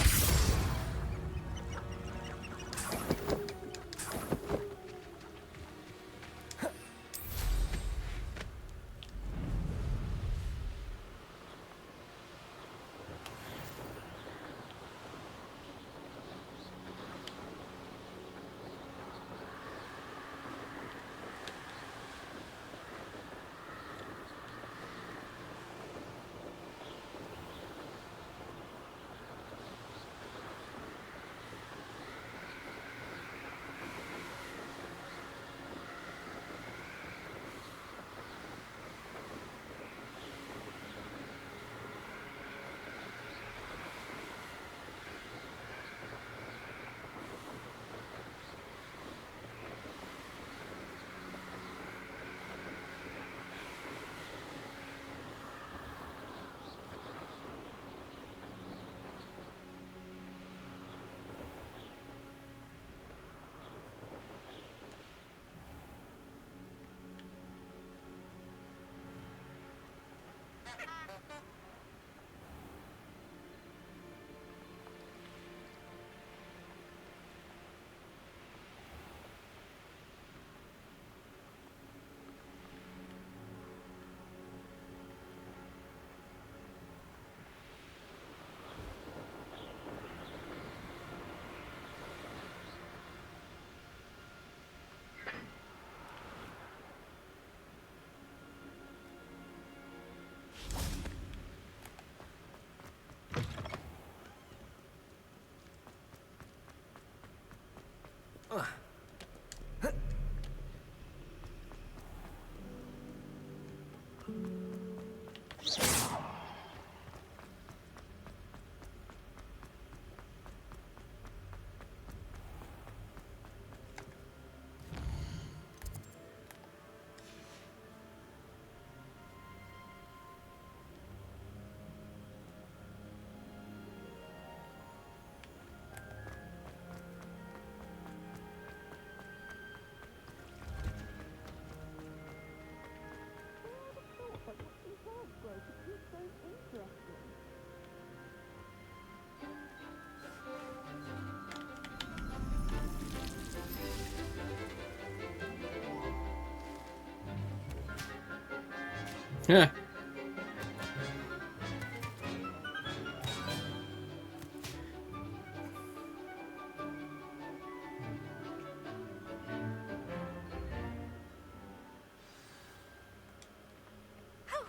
Yeah.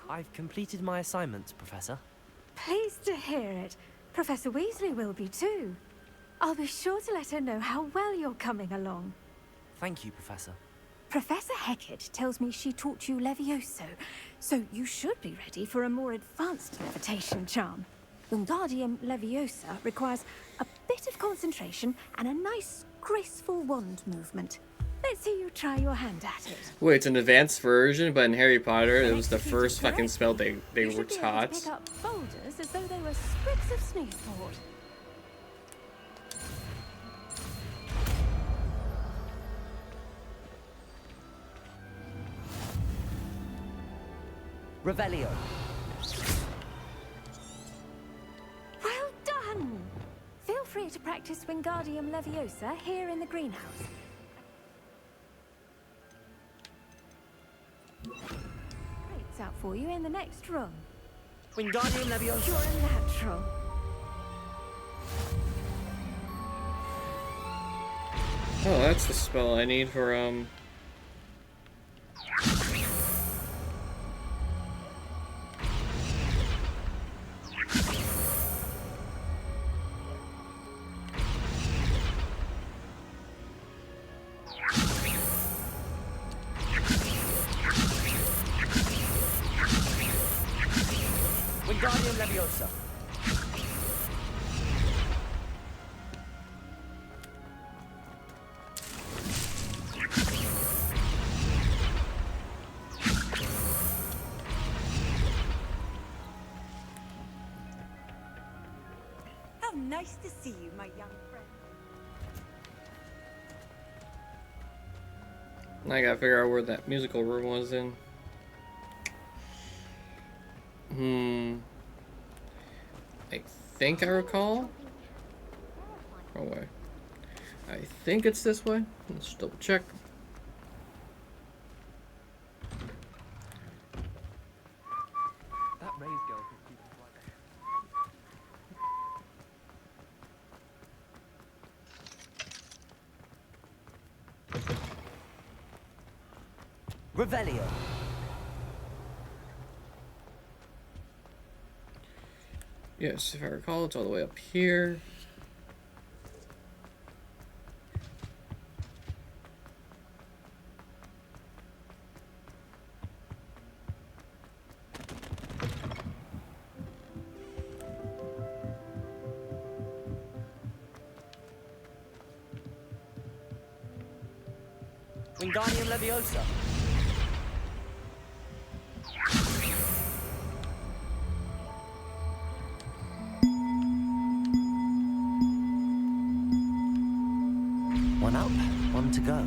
I've completed my assignments, Professor. Pleased to hear it. Professor Weasley will be too. I'll be sure to let her know how well you're coming along. Thank you, Professor. Professor Hecat tells me she taught you Levioso, so you should be ready for a more advanced levitation charm. Wingardium Leviosa requires a bit of concentration and a nice, graceful wand movement. Let's see you try your hand at it. Wait, it's an advanced version, but in Harry Potter, it was the Execute first it fucking spell correctly. they You were should be able to taught. pick up boulders as though they were sprigs of sneezeboard. Revelio. Well done! Feel free to practice Wingardium Leviosa here in the greenhouse. Crates out for you in the next room. Wingardium Leviosa. You're a natural. Oh, that's the spell I need for, Wingardium Leviosa. How nice to see you, my young friend. I gotta figure out where that musical room was in. I think I recall. Oh wait. I think it's this way. Let's double check. That Ray's girl could keep it quiet. Revelio. Yes, if I recall, it's all the way up here. Wingardium Leviosa. One up, one to go.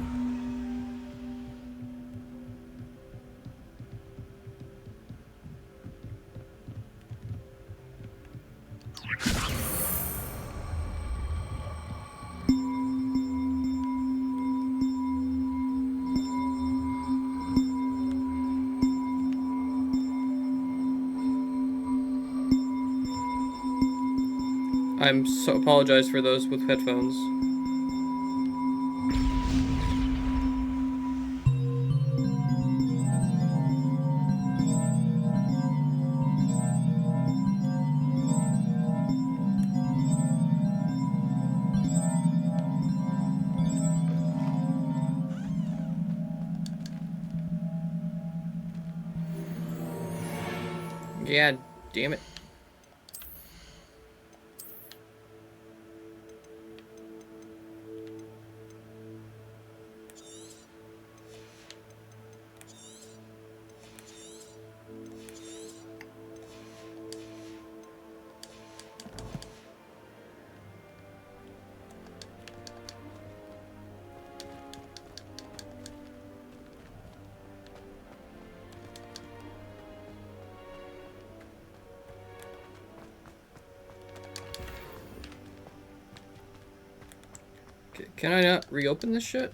I'm so apologize for those with headphones. Yeah, damn it. Can I not reopen this shit?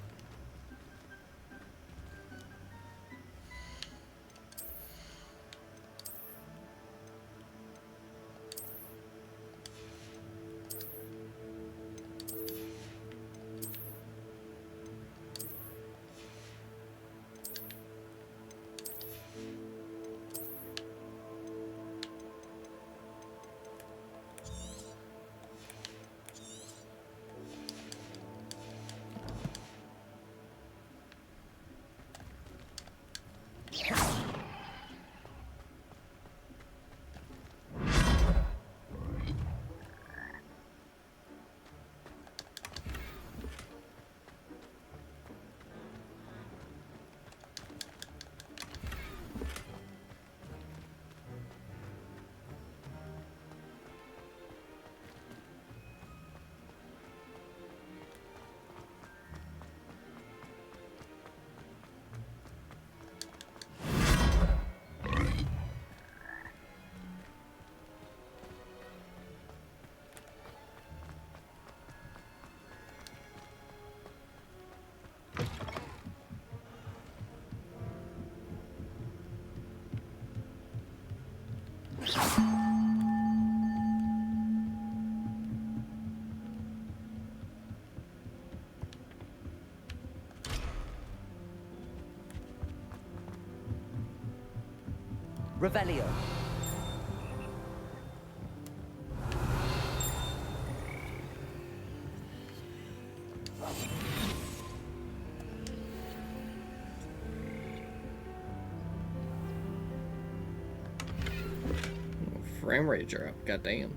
Revelio. Frame rate are up. Goddamn.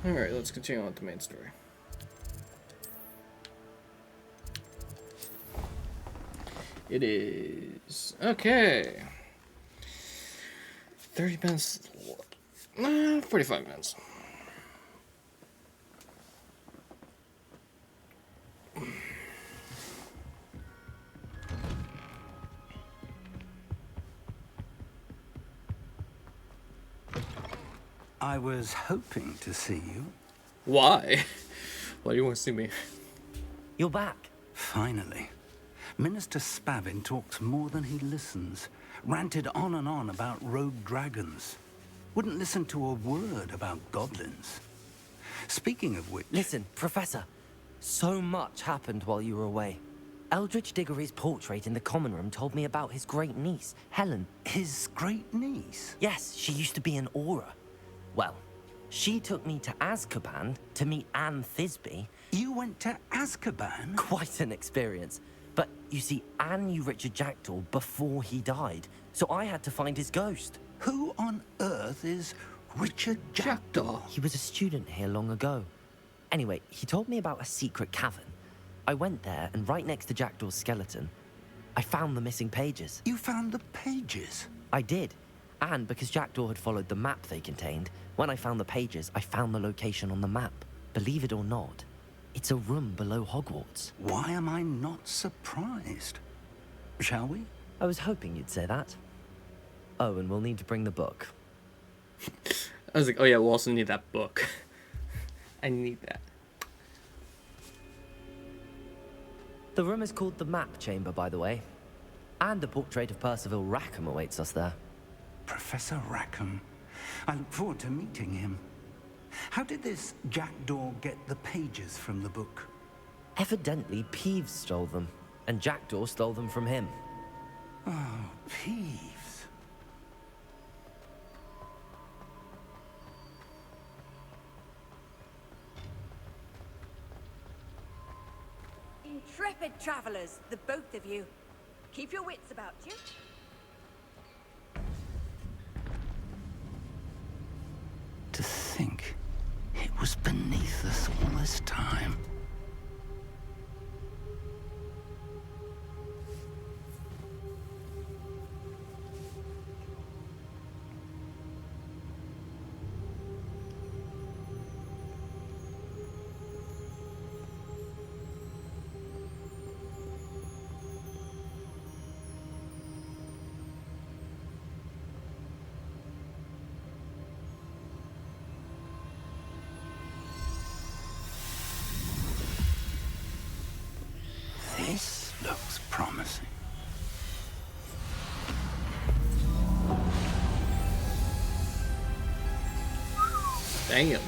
Alright, let's continue on with the main story. It is... Okay. 30 minutes... 45 minutes. I was hoping to see you. Why? Why do you want to see me? You're back. Finally. Minister Spavin talks more than he listens. Ranted on and on about rogue dragons. Wouldn't listen to a word about goblins. Speaking of which... Listen, Professor. So much happened while you were away. Eldridge Diggory's portrait in the common room told me about his great niece, Helen. His great niece? Yes, she used to be an Auror. Well, she took me to Azkaban to meet Anne Thisbe. You went to Azkaban? Quite an experience. But you see, Anne knew Richard Jackdaw before he died, so I had to find his ghost. Who on earth is Richard Jackdaw? He was a student here long ago. Anyway, he told me about a secret cavern. I went there, and right next to Jackdaw's skeleton, I found the missing pages. You found the pages? I did. And because Jackdaw had followed the map they contained, when I found the pages, I found the location on the map. Believe it or not, it's a room below Hogwarts. Why am I not surprised? Shall we? I was hoping you'd say that. Oh, and we'll need to bring the book. I was like, oh yeah, we'll also need that book. I need that. The room is called the Map Chamber, by the way. And a portrait of Percival Rackham awaits us there. Professor Rackham. I look forward to meeting him. How did this Jackdaw get the pages from the book? Evidently, Peeves stole them, and Jackdaw stole them from him. Oh, Peeves. Intrepid travelers, the both of you. Keep your wits about you. To think it was beneath us all this time. This looks promising. Damn.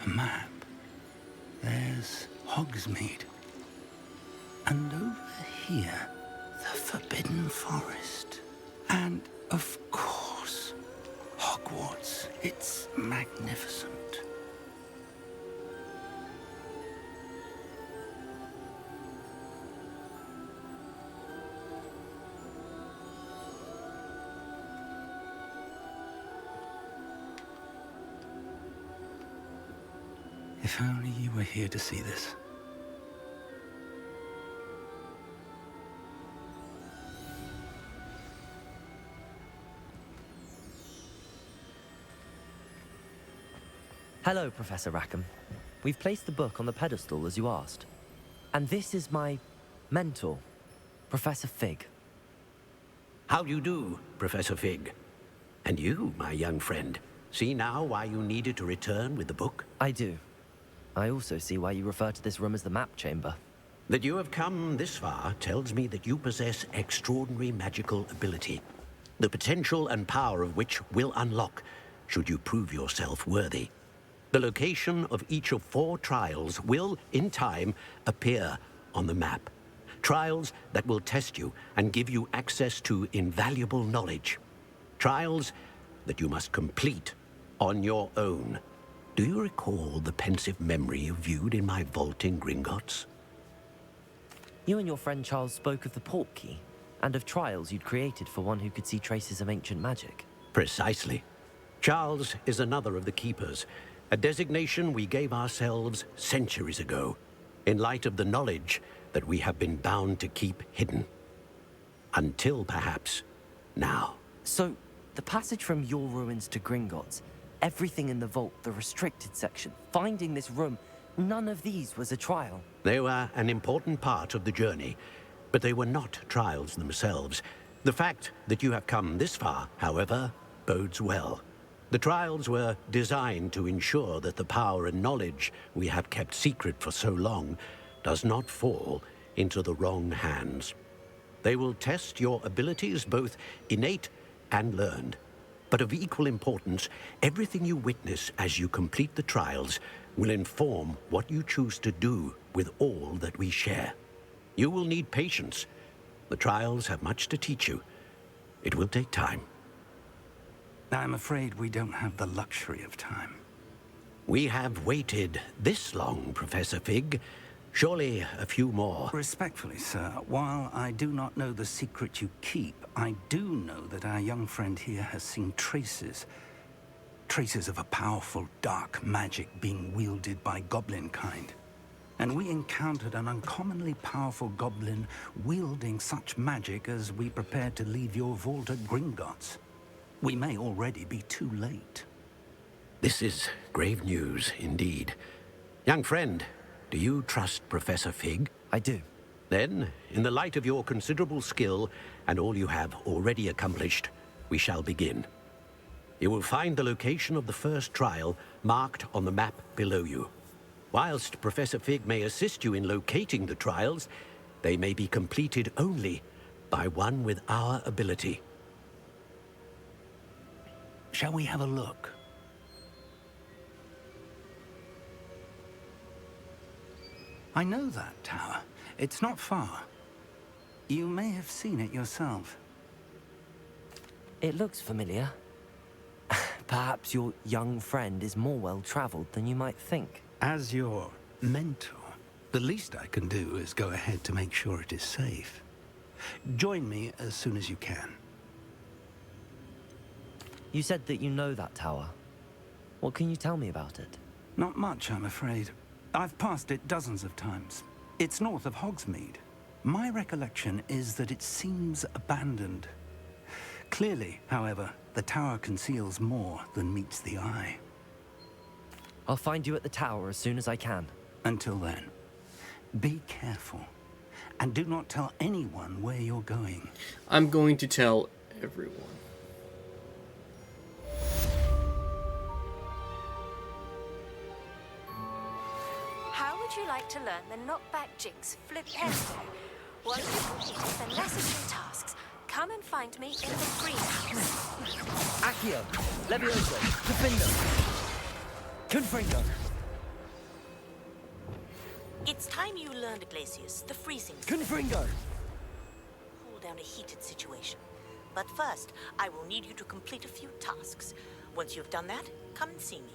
A map. There's Hogsmeade. And over here, the Forbidden Forest. And, of course, Hogwarts. It's magnificent. If only you were here to see this. Hello, Professor Rackham. We've placed the book on the pedestal as you asked. And this is my mentor, Professor Fig. How do you do, Professor Fig? And you, my young friend, see now why you needed to return with the book? I do. I also see why you refer to this room as the map chamber. That you have come this far tells me that you possess extraordinary magical ability, the potential and power of which will unlock should you prove yourself worthy. The location of each of 4 trials will, in time, appear on the map. Trials that will test you and give you access to invaluable knowledge. Trials that you must complete on your own. Do you recall the pensive memory you viewed in my vault in Gringotts? You and your friend Charles spoke of the port key, and of trials you'd created for one who could see traces of ancient magic. Precisely. Charles is another of the keepers, a designation we gave ourselves centuries ago, in light of the knowledge that we have been bound to keep hidden. Until, perhaps, now. So, the passage from your ruins to Gringotts, everything in the vault, the restricted section, finding this room, none of these was a trial. They were an important part of the journey, but they were not trials themselves. The fact that you have come this far, however, bodes well. The trials were designed to ensure that the power and knowledge we have kept secret for so long does not fall into the wrong hands. They will test your abilities, both innate and learned. But of equal importance, everything you witness as you complete the trials will inform what you choose to do with all that we share. You will need patience. The trials have much to teach you. It will take time. I'm afraid we don't have the luxury of time. We have waited this long, Professor Fig. Surely a few more. Respectfully, sir, while I do not know the secret you keep, I do know that our young friend here has seen traces of a powerful dark magic being wielded by goblin kind. And we encountered an uncommonly powerful goblin wielding such magic as we prepared to leave your vault at Gringotts. We may already be too late. This is grave news indeed. Young friend, do you trust Professor Fig? I do. Then, in the light of your considerable skill and all you have already accomplished, we shall begin. You will find the location of the first trial marked on the map below you. Whilst Professor Fig may assist you in locating the trials, they may be completed only by one with our ability. Shall we have a look? I know that tower. It's not far. You may have seen it yourself. It looks familiar. Perhaps your young friend is more well-traveled than you might think. As your mentor, the least I can do is go ahead to make sure it is safe. Join me as soon as you can. You said that you know that tower. What can you tell me about it? Not much, I'm afraid. I've passed it dozens of times. It's north of Hogsmeade. My recollection is that it seems abandoned. Clearly, however, the tower conceals more than meets the eye. I'll find you at the tower as soon as I can. Until then, be careful. And do not tell anyone where you're going. I'm going to tell everyone. How would you like to learn the knockback jinx flipendo? Once you've completed the necessary tasks, come and find me in the greenhouse. Accio, Levioso, Defendo, Confringo. It's time you learned, Glacius, the freezing. Confringo. Cool down a heated situation. But first, I will need you to complete a few tasks. Once you've done that, come and see me.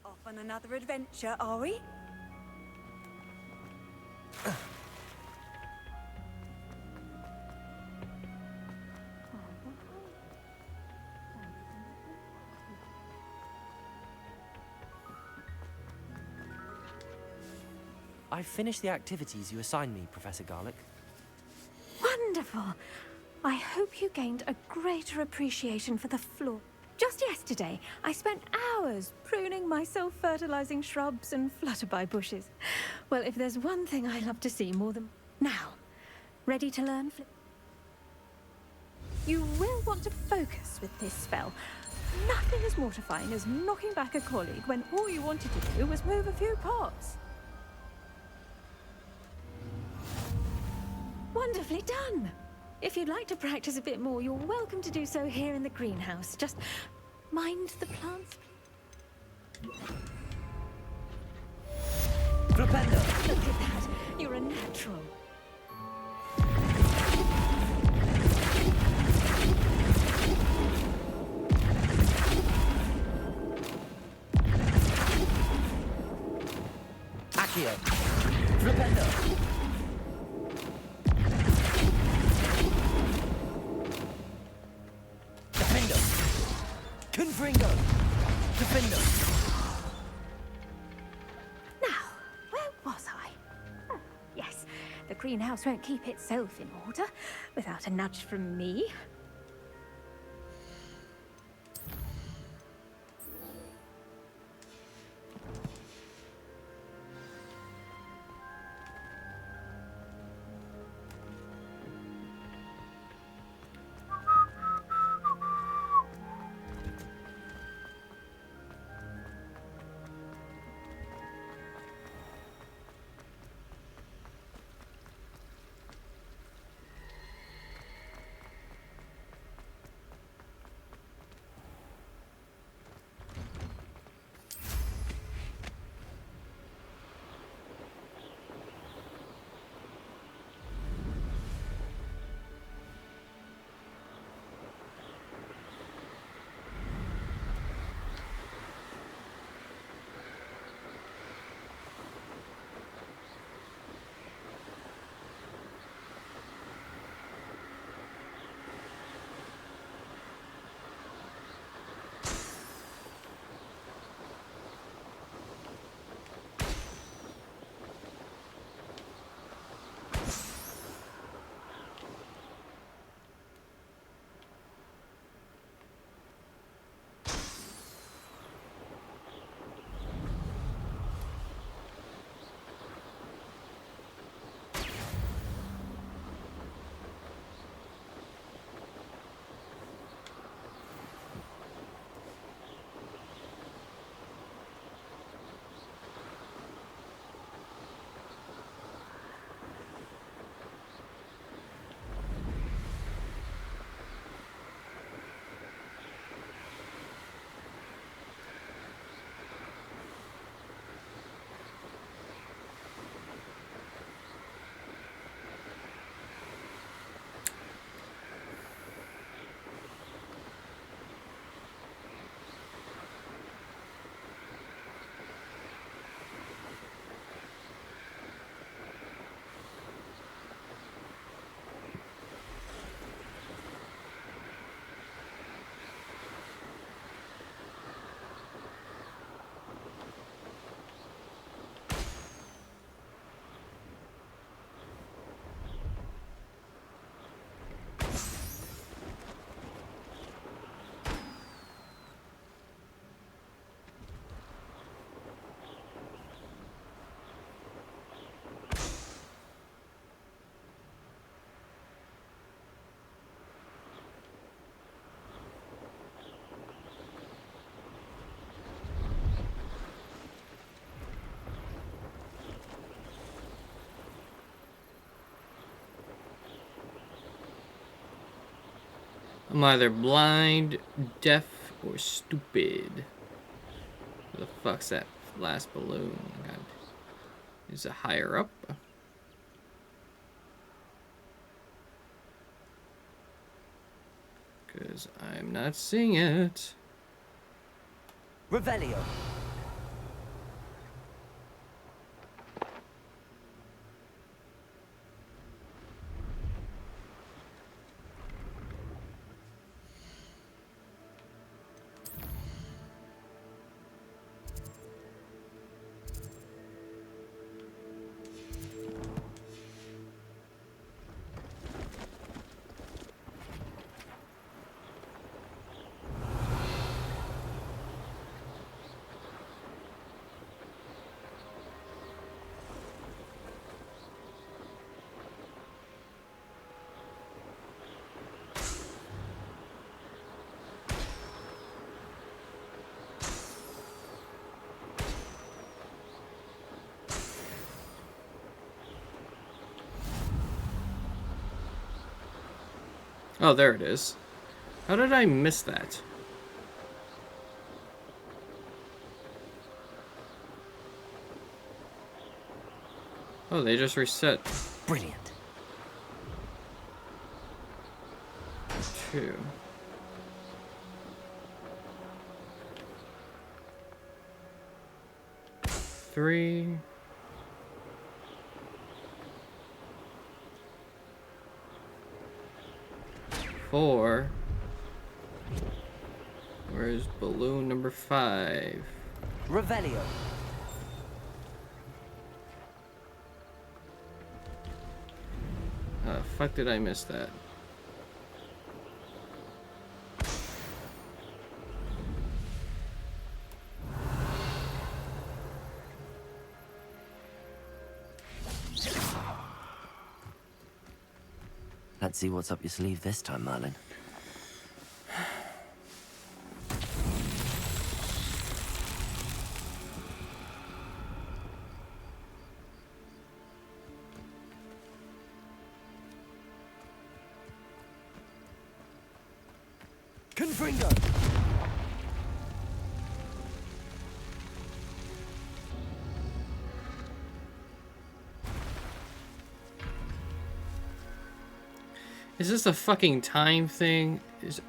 Off on another adventure, are we? I've finished the activities you assigned me, Professor Garlick. Wonderful. I hope you gained a greater appreciation for the floor. Just yesterday, I spent hours pruning my self-fertilizing shrubs and flutterby bushes. Well, if there's one thing I love to see more than... Now, ready to learn? You will want to focus with this spell. Nothing as mortifying as knocking back a colleague when all you wanted to do was move a few pots. Wonderfully done! If you'd like to practice a bit more, you're welcome to do so here in the greenhouse. Just mind the plants, please. Flipendo! Look at that! You're a natural. Accio! Flipendo! Confringo! Defendo! Now, where was I? Oh, yes, the greenhouse won't keep itself in order without a nudge from me. I'm either blind, deaf, or stupid. Where the fuck's that last balloon? God. Is it higher up? Because I'm not seeing it. Revelio. Oh, there it is. How did I miss that? Oh, they just reset. Brilliant. 2. Three. 4. Where's balloon number 5? Revelio. Fuck did I miss that? Let's see what's up your sleeve this time, Merlin. Confringo! Is this a fucking time thing? Is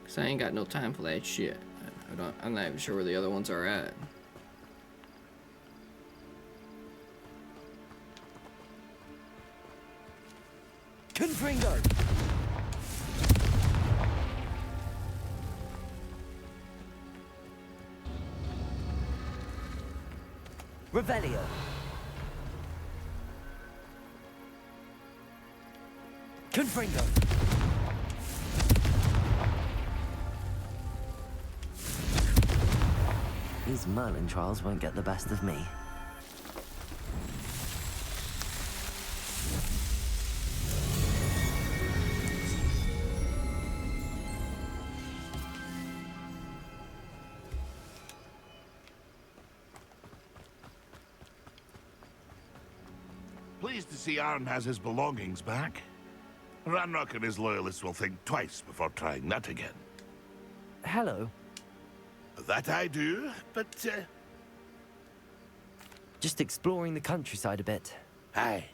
Cause I ain't got no time for that shit. I'm not even sure where the other ones are at. Confringo! Revelio. Confringo. These Merlin trials won't get the best of me. Pleased to see Arn has his belongings back. Ranrock and his loyalists will think twice before trying that again. Hello. That I do, but, Just exploring the countryside a bit. aye.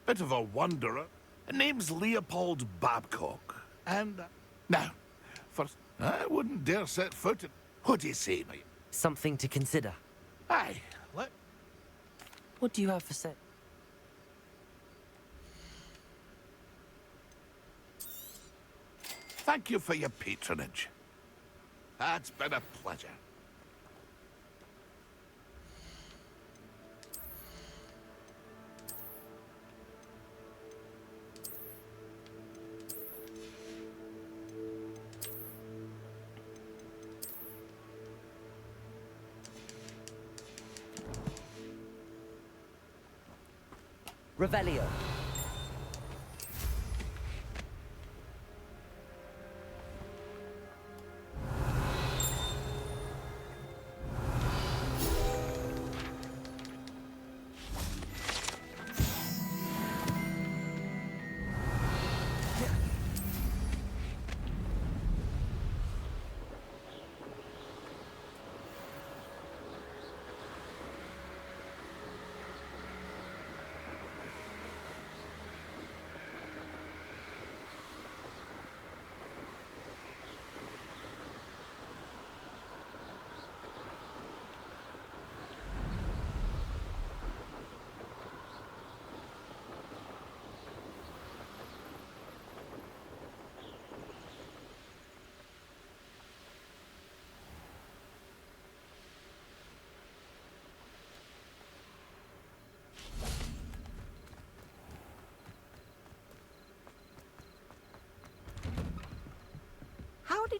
Bit of a wanderer. Name's Leopold Babcock. And, now, first, I wouldn't dare set foot in... What do you say, mate? Something to consider. Aye, let... What do you have for sale? Thank you for your patronage. It's been a pleasure. Revelio.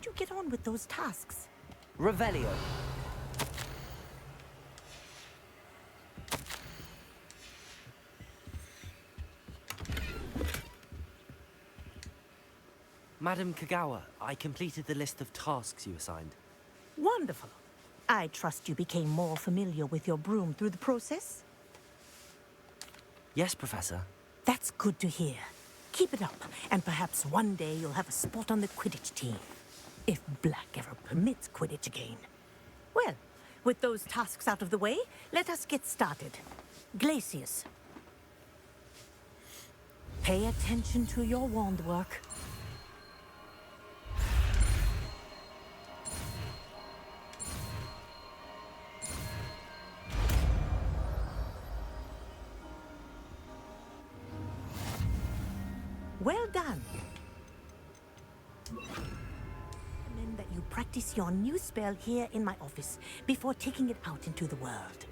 did you get on with those tasks? Revelio. Madam Kagawa, I completed the list of tasks you assigned. Wonderful. I trust you became more familiar with your broom through the process? Yes, Professor. That's good to hear. Keep it up, and perhaps one day you'll have a spot on the Quidditch team. If Black ever permits Quidditch again. Well, with those tasks out of the way, let us get started. Glacius. Pay attention to your wand work. Well done. Recommend that you practice your new spell here in my office before taking it out into the world.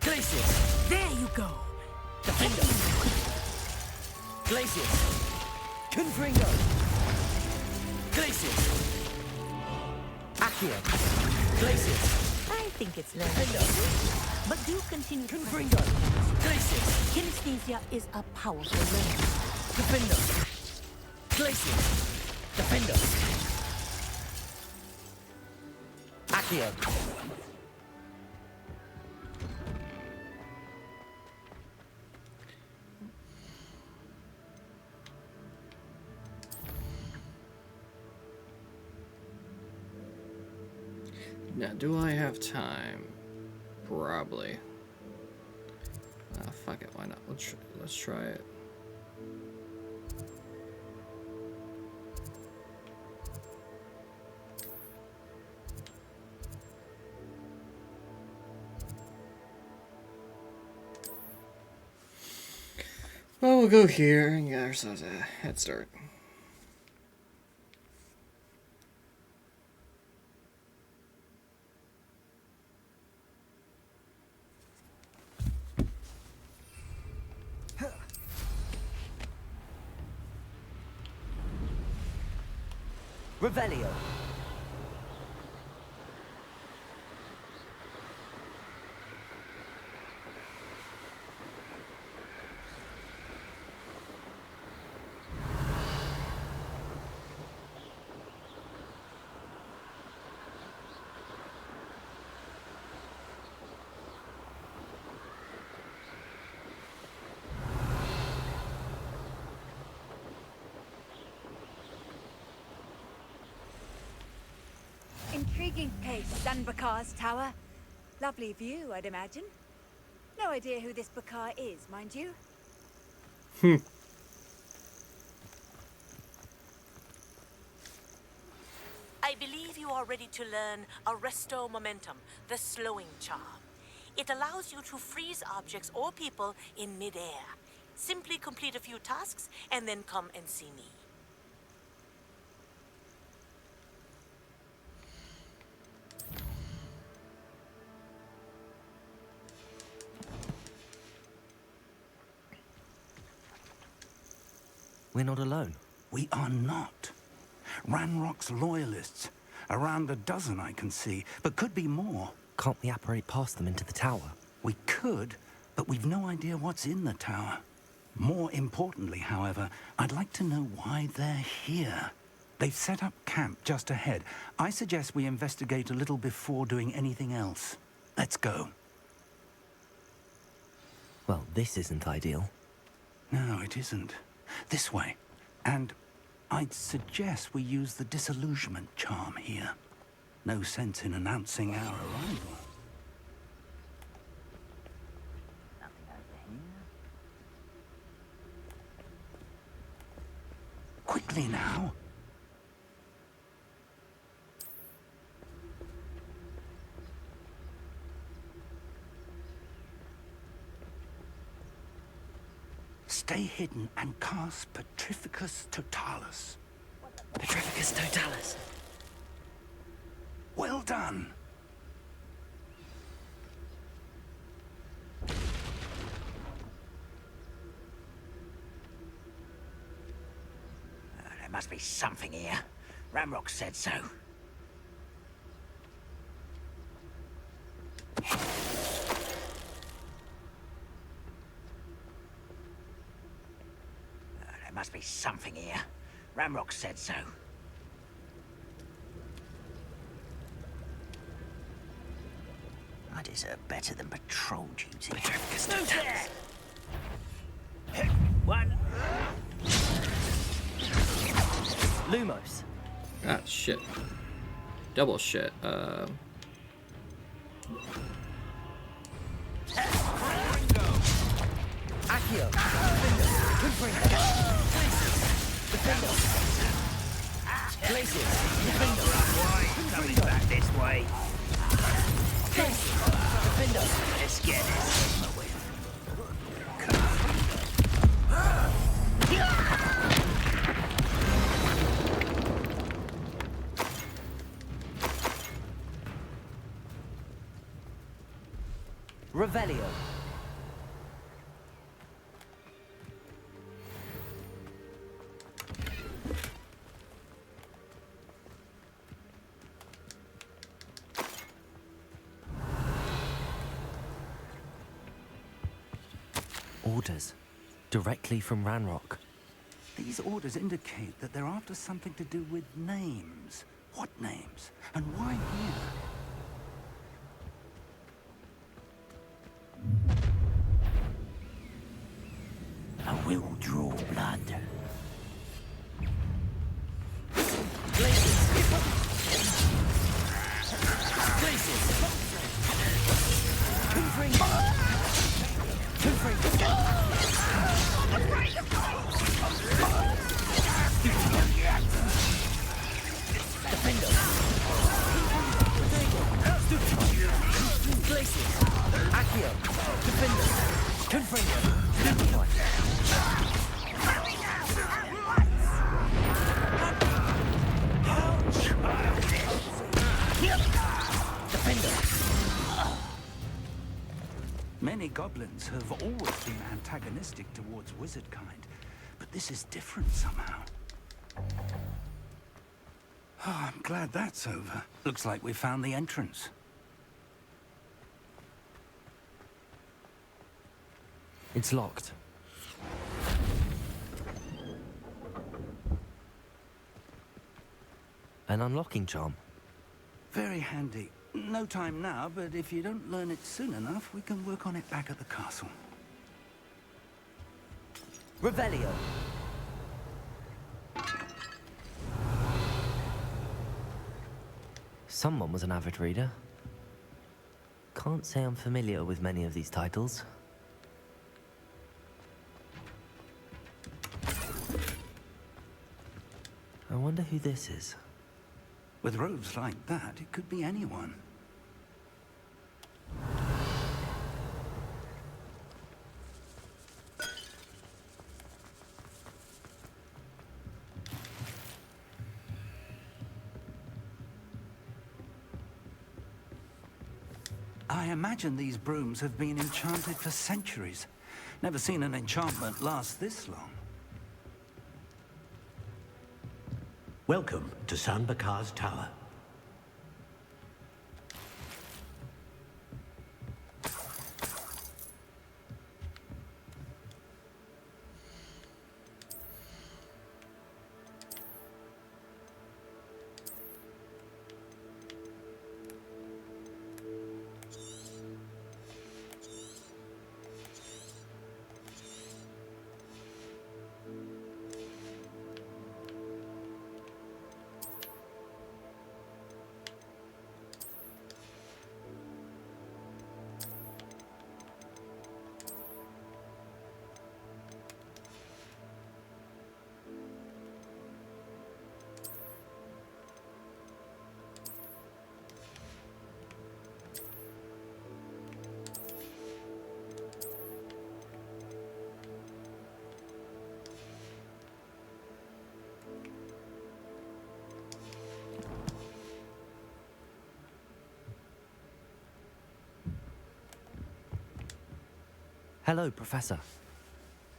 Glacius! There you go. Defender! Glacius! Confringo! Glacius! Accio! Glacius! I think it's learned. But do continue. Confringo! Glacius! Kinesthesia is a powerful learning. Defender! Glacius! Defender! Accio! Now, do I have time? Probably. Fuck it, why not? Let's try it. Well, we'll go here and get ourselves a head start. Revelio. Intriguing place, Dunbakar's tower. Lovely view, I'd imagine. No idea who this Bakar is, mind you. I believe you are ready to learn Arresto Momentum, the slowing charm. It allows you to freeze objects or people in midair. Simply complete a few tasks and then come and see me. We're not alone. We are not. Ranrock's loyalists. Around a dozen I can see, but could be more. Can't we apparate past them into the tower? We could, but we've no idea what's in the tower. More importantly, however, I'd like to know why they're here. They've set up camp just ahead. I suggest we investigate a little before doing anything else. Let's go. Well, this isn't ideal. No, it isn't. This way. And I'd suggest we use the disillusionment charm here. No sense in announcing our arrival. Quickly now. Stay hidden and cast Petrificus Totalis. Petrificus Totalis. Well done. There must be something here. Ramrock said so. There must be something here. Ramrock said so. I deserve better than patrol duty. Move there! One. Lumos. Ah, shit. Double shit. Accio. Defender. Glacius. Defender. Coming back this way. Defender. Let's get this. Revelio. Orders. Directly from Ranrock. These orders indicate that they're after something to do with names. What names? And why here? I will draw blood. Many goblins have always been antagonistic towards wizard kind, but this is different somehow. Oh, I'm glad that's over. Looks like we found the entrance. It's locked. An unlocking charm. Very handy. No time now, but if you don't learn it soon enough, we can work on it back at the castle. Revelio. Someone was an avid reader. Can't say I'm familiar with many of these titles. I wonder who this is. With robes like that, it could be anyone. I imagine these brooms have been enchanted for centuries. Never seen an enchantment last this long. Welcome to San Bakar's Tower. Hello, Professor.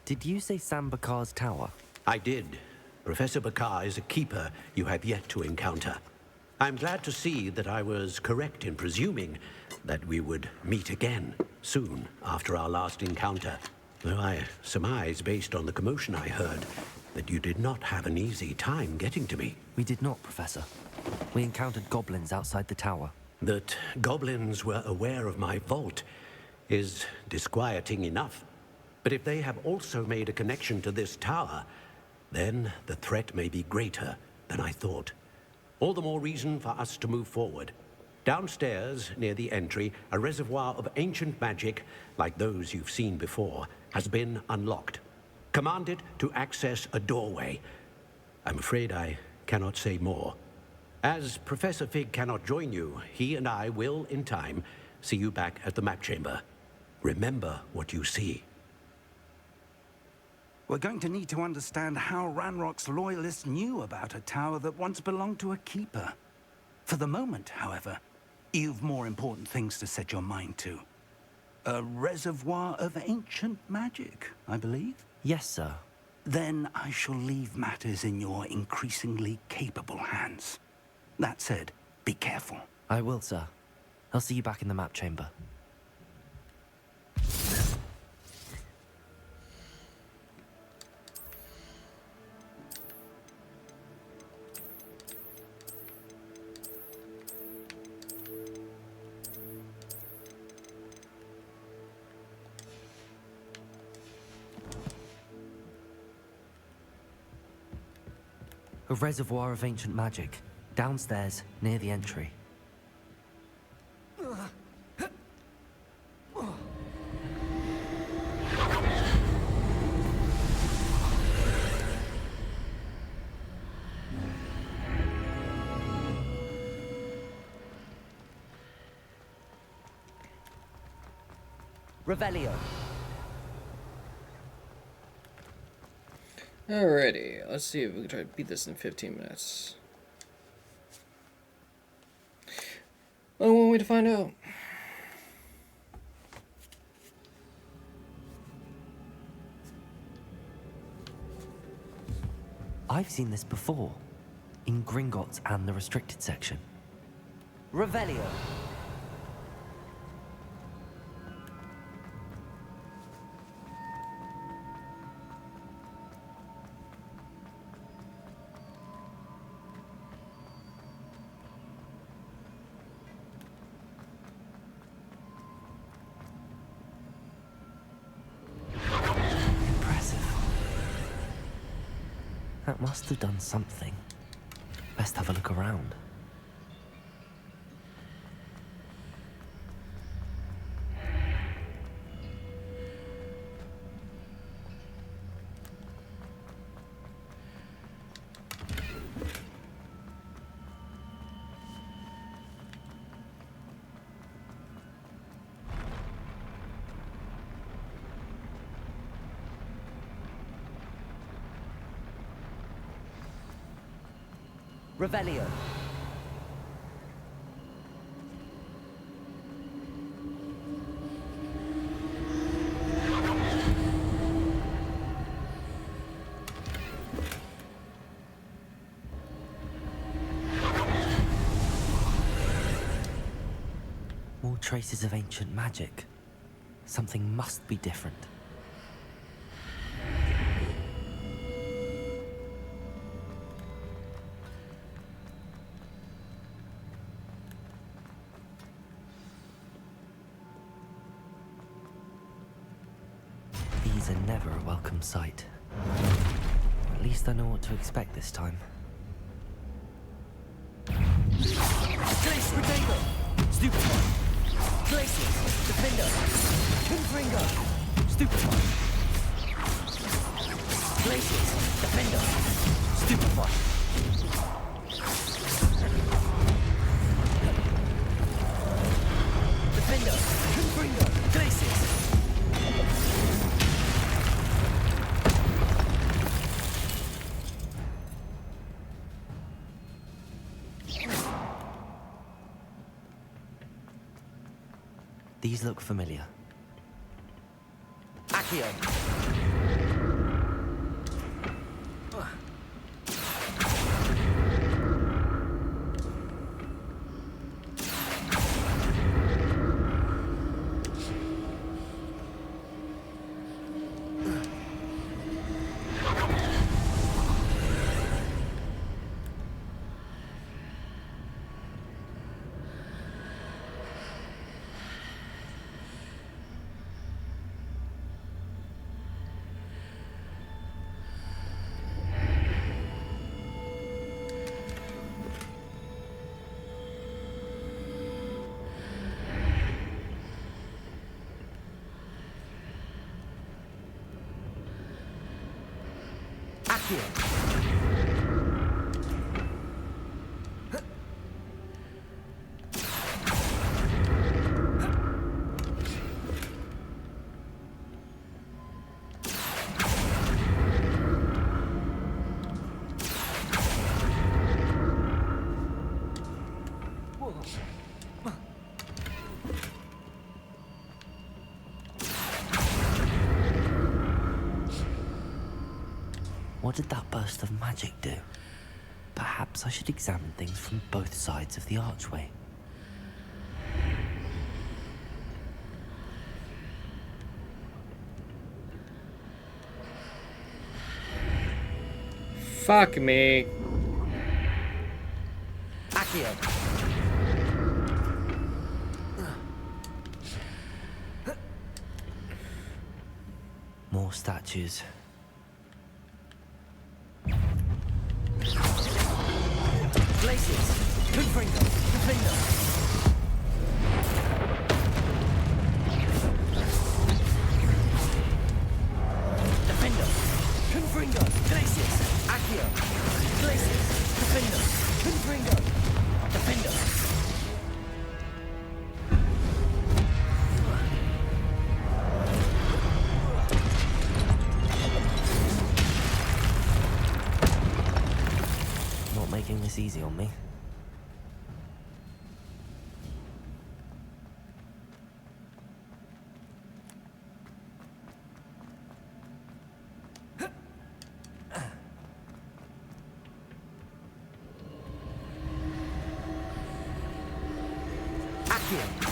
Did you say San Bakar's Tower? I did. Professor Bakar is a keeper you have yet to encounter. I'm glad to see that I was correct in presuming that we would meet again soon after our last encounter. Though I surmise, based on the commotion I heard, that you did not have an easy time getting to me. We did not, Professor. We encountered goblins outside the tower. That goblins were aware of my vault is disquieting enough. But if they have also made a connection to this tower, then the threat may be greater than I thought. All the more reason for us to move forward. Downstairs, near the entry, a reservoir of ancient magic, like those you've seen before, has been unlocked. Commanded to access a doorway. I'm afraid I cannot say more. As Professor Fig cannot join you, he and I will, in time, see you back at the map chamber. Remember what you see. We're going to need to understand how Ranrock's loyalists knew about a tower that once belonged to a keeper. For the moment, however, you've more important things to set your mind to. A reservoir of ancient magic, I believe? Yes, sir. Then I shall leave matters in your increasingly capable hands. That said, be careful. I will, sir. I'll see you back in the map chamber. A reservoir of ancient magic, downstairs, near the entry. Revelio. Alrighty, let's see if we can try to beat this in 15 minutes. Only one way to find out. I've seen this before, in Gringotts and the restricted section. Revelio. That must have done something. Best have a look around. Revelio. More traces of ancient magic. Something must be different. These are never a welcome sight. At least I know what to expect this time. Glacier, Potato. Stupefy. Glacier, Defender. Confringo. Stupefy. Glacier, Defender. Stupefy. Defender. Confringo. Glacier. These look familiar. Accio. What did that burst of magic do? Perhaps I should examine things from both sides of the archway. Fuck me. Accio. More statues. Glaciers. Confringo. Confringo. Defendo. Confringo. Glaciers. Accio. Glaciers. Defendo. Confringo. Defendo. Not making this easy on me. Accio.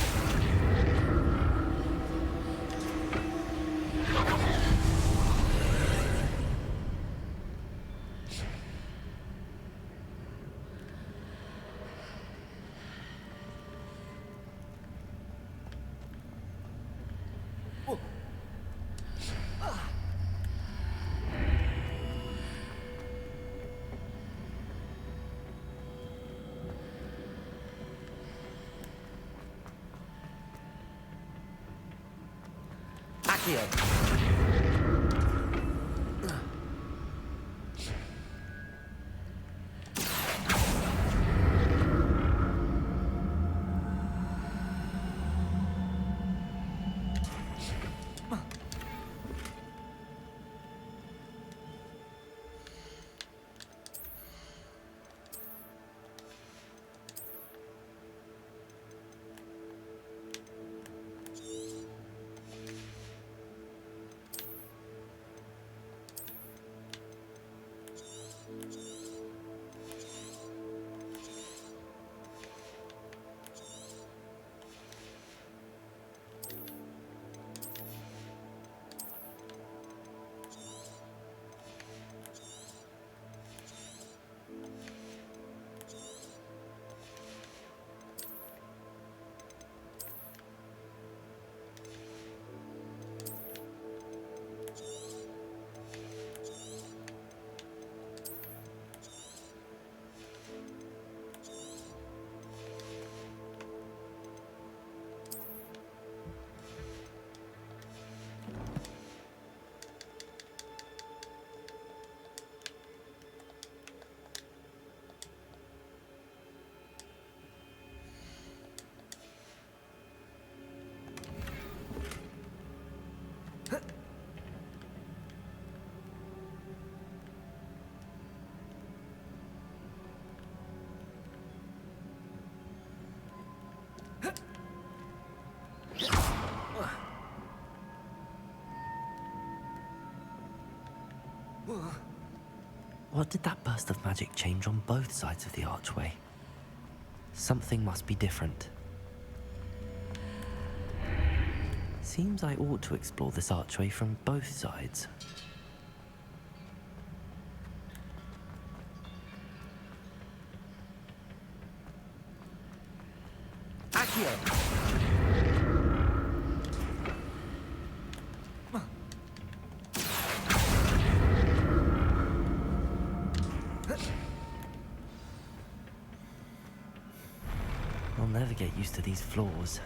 What did that burst of magic change on both sides of the archway? Something must be different. Seems I ought to explore this archway from both sides. Accio. I'll never get used to these floors.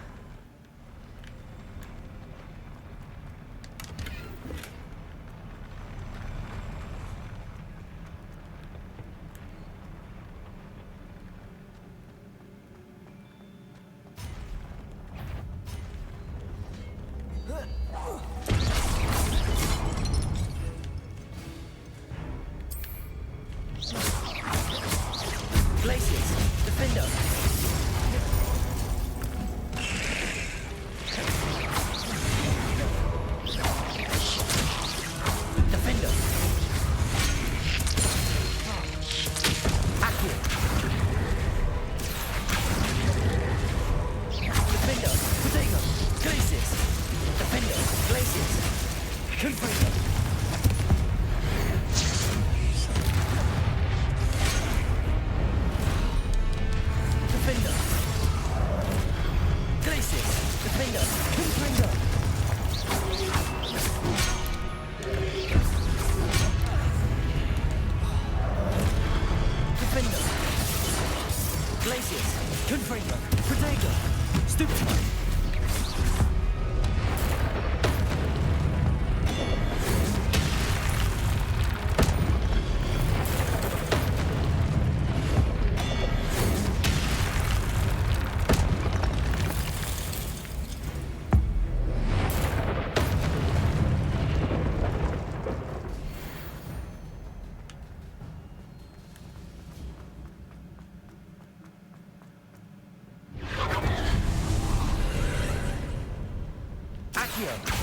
Accio.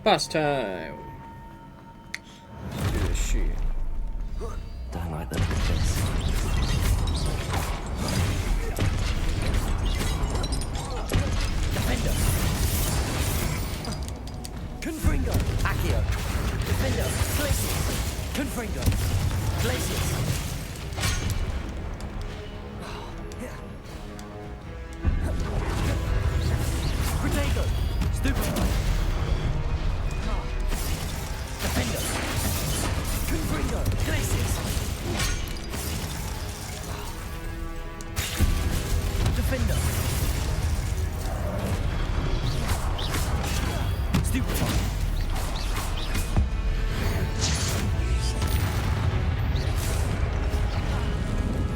Boss time. Let's do this shit. Don't like the look of this. Defender. Confringo. Accio. Defender. Glacius. Confringo. Glacius. Protego. Stupefy. Defender. Confringo. Glacius. Defender. Stupefy.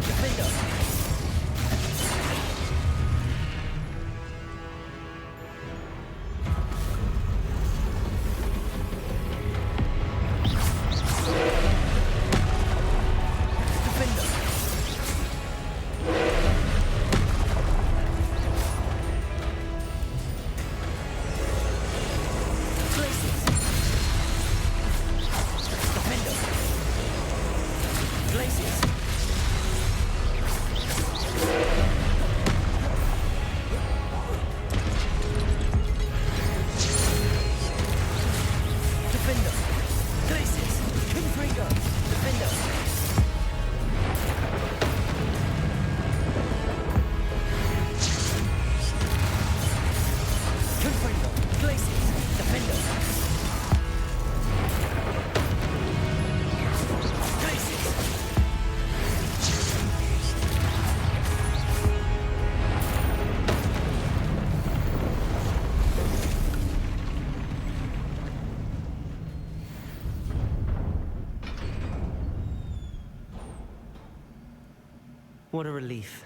Defender. What a relief.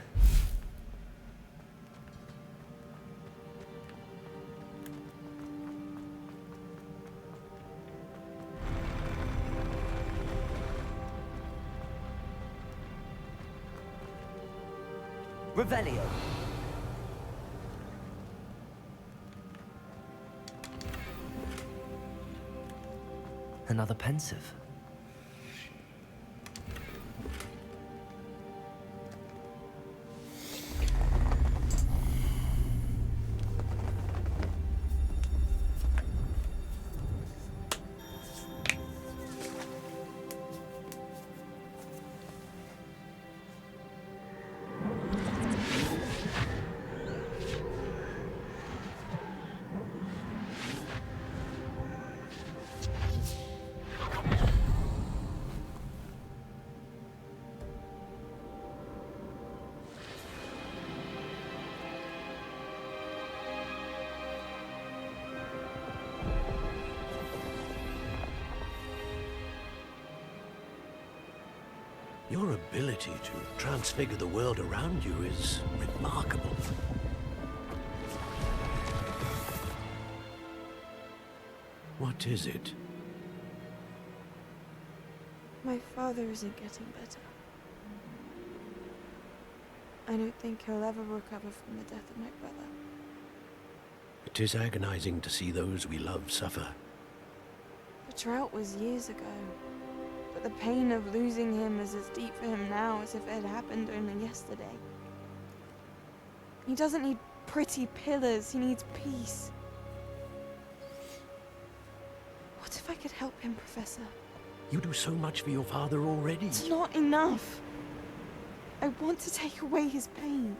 Revelio. Another pensive. Your ability to transfigure the world around you is remarkable. What is it? My father isn't getting better. I don't think he'll ever recover from the death of my brother. It is agonizing to see those we love suffer. The drought was years ago. But the pain of losing him is as deep for him now as if it had happened only yesterday. He doesn't need pretty pillars, he needs peace. What if I could help him, Professor? You do so much for your father already. It's not enough. I want to take away his pain.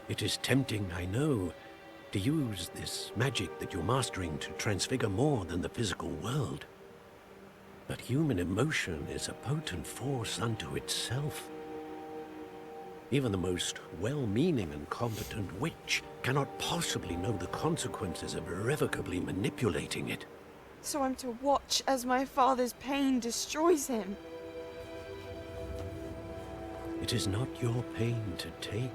It is tempting, I know, to use this magic that you're mastering to transfigure more than the physical world. But human emotion is a potent force unto itself. Even the most well-meaning and competent witch cannot possibly know the consequences of irrevocably manipulating it. So I'm to watch as my father's pain destroys him. It is not your pain to take.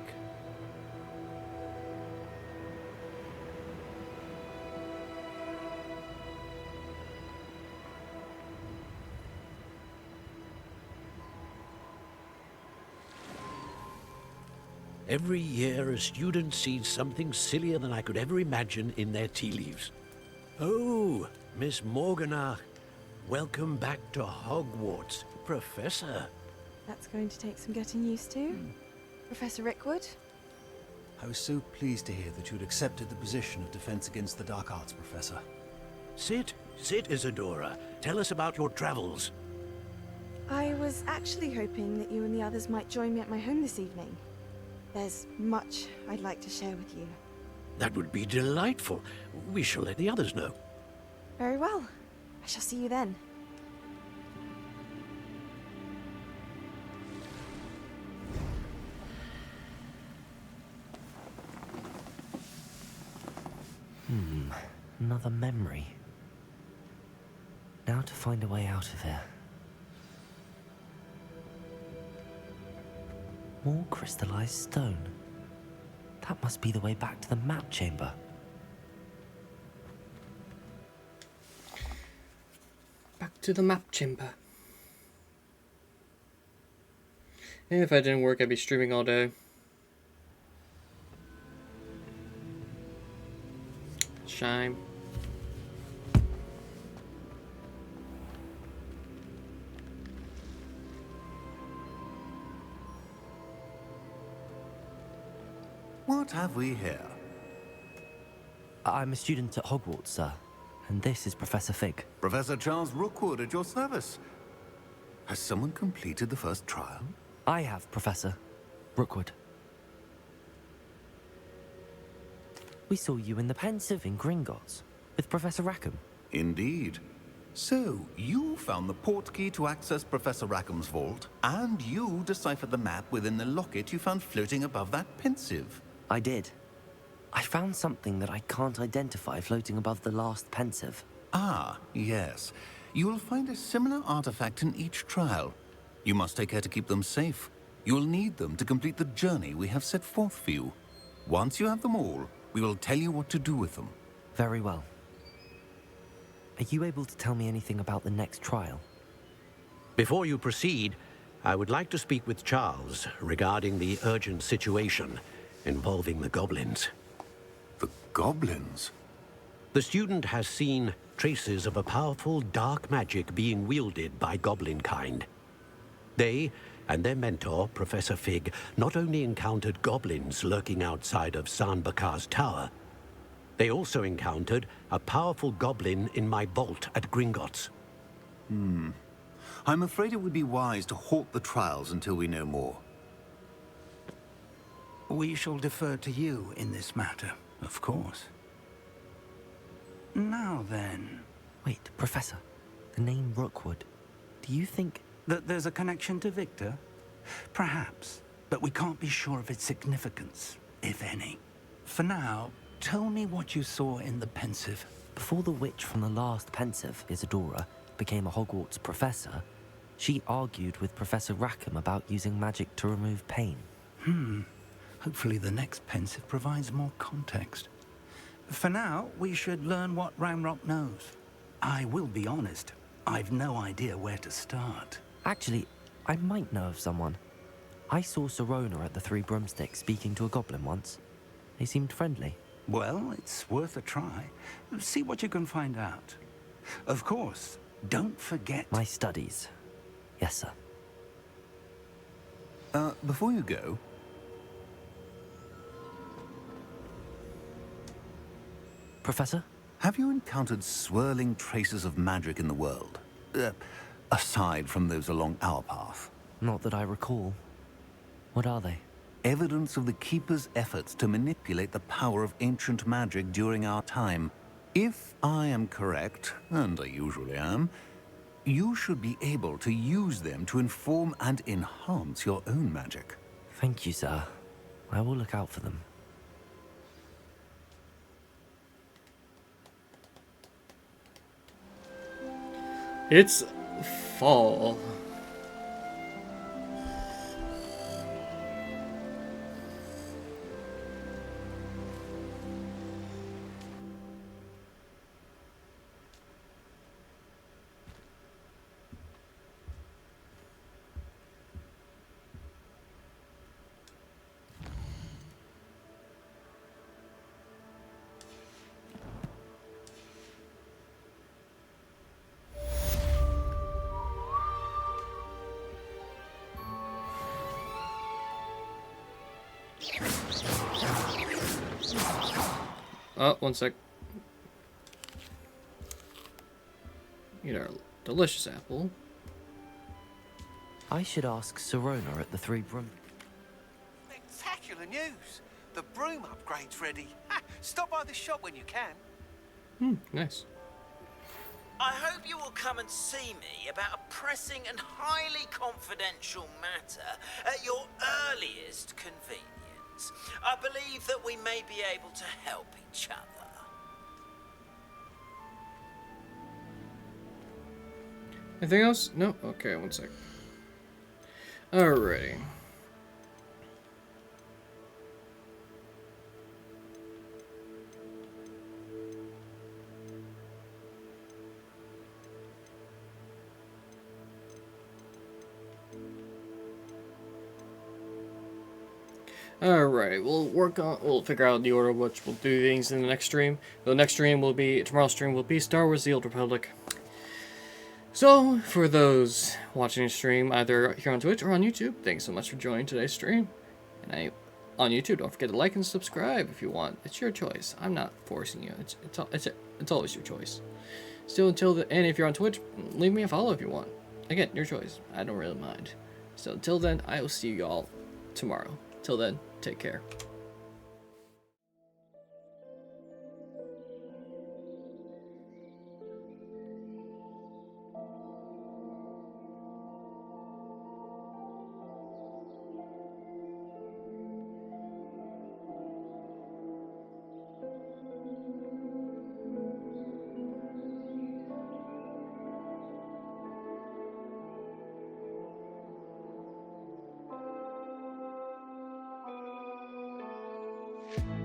Every year, a student sees something sillier than I could ever imagine in their tea leaves. Oh, Miss Morganach, welcome back to Hogwarts, Professor. That's going to take some getting used to. Professor Rickwood? I was so pleased to hear that you'd accepted the position of Defense Against the Dark Arts, Professor. Sit, Isadora. Tell us about your travels. I was actually hoping that you and the others might join me at my home this evening. There's much I'd like to share with you. That would be delightful. We shall let the others know. Very well. I shall see you then. Another memory. Now to find a way out of here. More crystallized stone. That must be the way back to the map chamber. Back to the map chamber. And if I didn't work, I'd be streaming all day. Shame. What have we here? I'm a student at Hogwarts, sir. And this is Professor Fig. Professor Charles Rookwood at your service. Has someone completed the first trial? I have, Professor Rookwood. We saw you in the Pensive in Gringotts with Professor Rackham. Indeed. So, you found the portkey to access Professor Rackham's vault, and you deciphered the map within the locket you found floating above that Pensive. I did. I found something that I can't identify floating above the last Pensive. Ah, yes. You will find a similar artifact in each trial. You must take care to keep them safe. You will need them to complete the journey we have set forth for you. Once you have them all, we will tell you what to do with them. Very well. Are you able to tell me anything about the next trial? Before you proceed, I would like to speak with Charles regarding the urgent situation involving the goblins. The goblins? The student has seen traces of a powerful dark magic being wielded by goblin kind. They and their mentor, Professor Fig, not only encountered goblins lurking outside of San Bakar's tower, they also encountered a powerful goblin in my vault at Gringotts. I'm afraid it would be wise to halt the trials until we know more. We shall defer to you in this matter, of course. Now then... Wait, Professor. The name Rookwood. Do you think... that there's a connection to Victor? Perhaps, but we can't be sure of its significance, if any. For now, tell me what you saw in the Pensive. Before the witch from the last Pensive, Isadora, became a Hogwarts professor, she argued with Professor Rackham about using magic to remove pain. Hopefully the next Pensive provides more context. For now, we should learn what Ranrock knows. I will be honest, I've no idea where to start. Actually, I might know of someone. I saw Sirona at the Three Broomsticks speaking to a goblin once. They seemed friendly. Well, it's worth a try. See what you can find out. Of course, don't forget... My studies. Yes, sir. Before you go, Professor? Have you encountered swirling traces of magic in the world? Aside from those along our path? Not that I recall. What are they? Evidence of the Keeper's efforts to manipulate the power of ancient magic during our time. If I am correct, and I usually am, you should be able to use them to inform and enhance your own magic. Thank you, sir. I will look out for them. It's fall. Oh, one sec. Eat our delicious apple. I should ask Sirona at the Three Broom. Spectacular news! The broom upgrade's ready. Stop by the shop when you can. Nice. I hope you will come and see me about a pressing and highly confidential matter at your earliest convenience. I believe that we may be able to help each other. Anything else? No? Okay, one sec. Alrighty. Alright, we'll figure out the order of which we'll do things in the next stream. Tomorrow's stream will be Star Wars: The Old Republic. So, for those watching the stream, either here on Twitch or on YouTube, thanks so much for joining today's stream. And on YouTube, don't forget to like and subscribe if you want. It's your choice. I'm not forcing you. It's always your choice. And if you're on Twitch, leave me a follow if you want. Again, your choice. I don't really mind. So until then, I will see you all tomorrow. Till then, take care. You